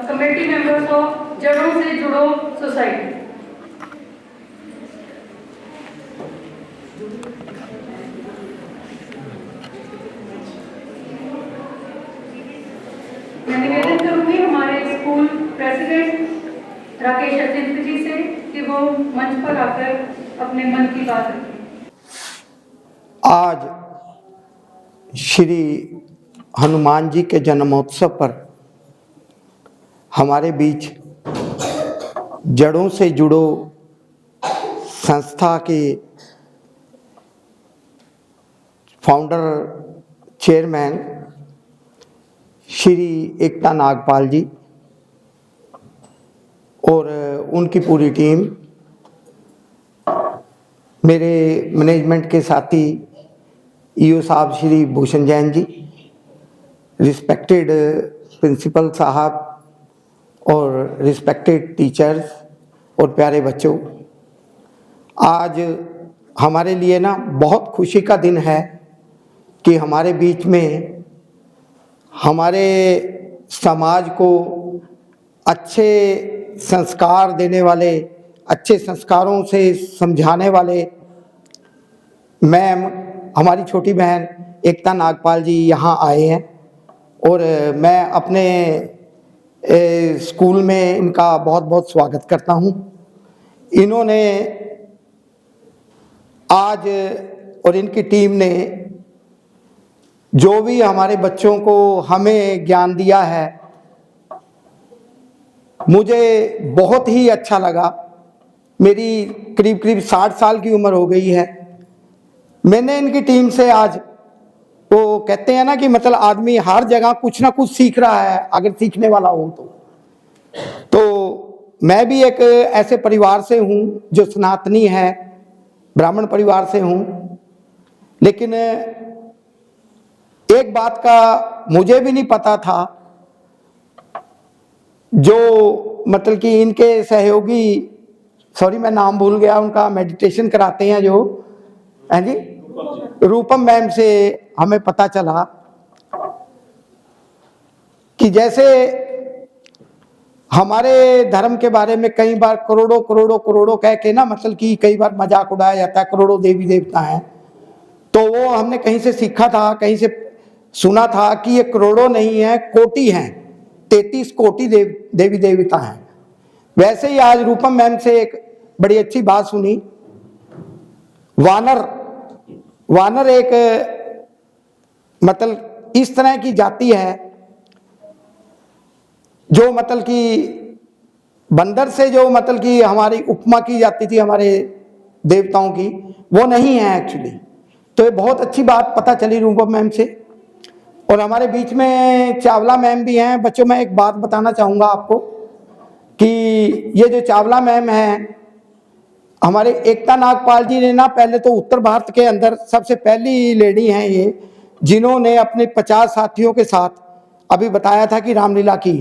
committee members of जड़ों से जुड़ो society. मैं निवेदन करूंगी हमारे स्कूल प्रेसिडेंट राकेश अचिंत जी से कि वो मंच पर आकर अपने मन की बात रखें। आज श्री हनुमान जी के जन्मोत्सव पर हमारे बीच जड़ों से जुड़ो संस्था के फाउंडर चेयरमैन श्री एकता नागपाल जी और उनकी पूरी टीम, मेरे मैनेजमेंट के साथी ईओ साहब श्री भूषण जैन जी, रिस्पेक्टेड प्रिंसिपल साहब और रिस्पेक्टेड टीचर्स और प्यारे बच्चों, आज हमारे लिए ना बहुत खुशी का दिन है कि हमारे बीच में हमारे समाज को अच्छे संस्कार देने वाले, अच्छे संस्कारों से समझाने वाले मैम, हमारी छोटी बहन एकता नागपाल जी यहाँ आए हैं और मैं अपने स्कूल में इनका बहुत बहुत स्वागत करता हूँ। इन्होंने आज और इनकी टीम ने जो भी हमारे बच्चों को हमें ज्ञान दिया है, मुझे बहुत ही अच्छा लगा। मेरी करीब करीब 60 साल की उम्र हो गई है। मैंने इनकी टीम से आज, वो कहते हैं ना कि मतलब आदमी हर जगह कुछ ना कुछ सीख रहा है अगर सीखने वाला हो तो मैं भी एक ऐसे परिवार से हूँ जो सनातनी है, ब्राह्मण परिवार से हूँ। लेकिन एक बात का मुझे भी नहीं पता था, जो मतलब कि इनके सहयोगी, सॉरी मैं नाम भूल गया उनका, मेडिटेशन कराते हैं जो, हैं जी, रूपम मैम से हमें पता चला कि जैसे हमारे धर्म के बारे में कई बार करोड़ों करोड़ों करोड़ों कह के ना, मतलब कि कई बार मजाक उड़ाया जाता है, करोड़ों देवी देवता हैं, तो वो हमने कहीं से सीखा था, कहीं से सुना था कि ये करोड़ों नहीं है, कोटि हैं, 33 कोटि देवी देवता हैं। वैसे ही आज रूपम मैम से एक बड़ी अच्छी बात सुनी। वानर एक मतलब इस तरह की जाति है जो मतलब कि बंदर से जो मतलब कि हमारी उपमा की जाती थी हमारे देवताओं की, वो नहीं है एक्चुअली। तो ये बहुत अच्छी बात पता चली रूपम मैम से। और हमारे बीच में चावला मैम भी हैं। बच्चों, मैं एक बात बताना चाहूँगा आपको कि ये जो चावला मैम है, हमारे एकता नागपाल जी ने ना, पहले तो उत्तर भारत के अंदर सबसे पहली लेडी हैं ये, जिन्होंने अपने 50 साथियों के साथ अभी बताया था कि रामलीला की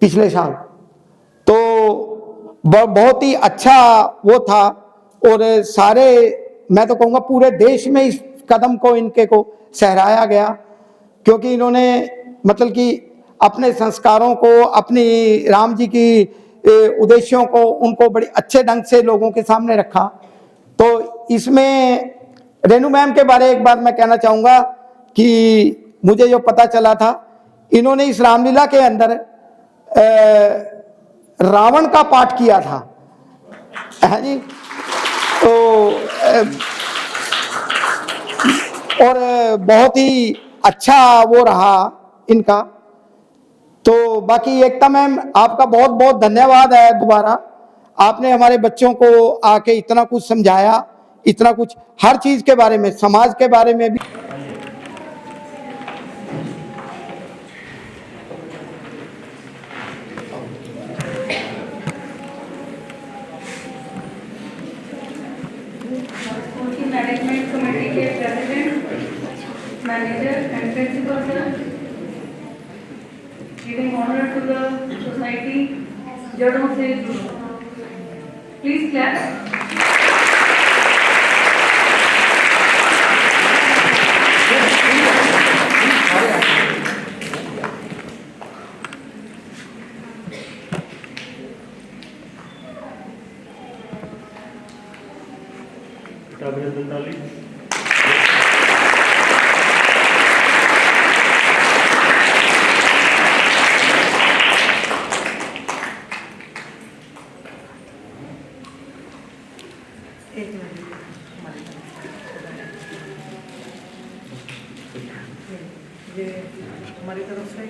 पिछले साल, तो बहुत ही अच्छा वो था। और सारे, मैं तो कहूँगा पूरे देश में इस कदम को इनके को सहराया गया, क्योंकि इन्होंने मतलब कि अपने संस्कारों को, अपनी राम जी की उद्देश्यों को, उनको बड़े अच्छे ढंग से लोगों के सामने रखा। तो इसमें रेणु मैम के बारे एक बात मैं कहना चाहूँगा कि मुझे जो पता चला था, इन्होंने इस रामलीला के अंदर रावण का पाठ किया था, है जी। तो और बहुत ही अच्छा वो रहा इनका। तो बाकी एकता मैम, आपका बहुत बहुत धन्यवाद है दोबारा। आपने हमारे बच्चों को आके इतना कुछ समझाया, इतना कुछ हर चीज के बारे में, समाज के बारे में भी। स्कूल की मैनेजमेंट कमेटी के president, manager and principal sir, giving honour to the society, जड़ों से प्लीज क्लैप। ये हमारी तरफ से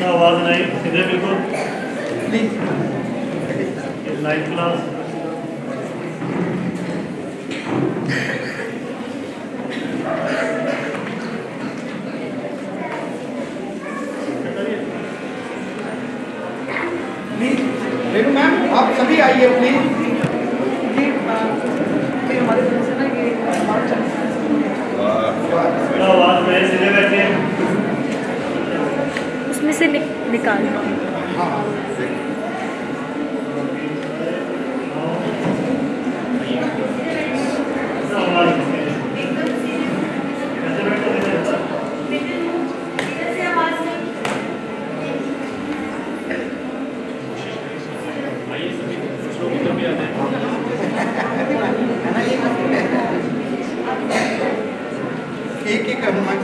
आवाज नहीं सीधे बिल्कुल please. Live class please Renu ma'am, आप सभी आइए प्लीज। हमारे तरफ से ना ये आवाज में सीधे बैठिए। उसमें से निकाल। हाँ, एक एक हनुमान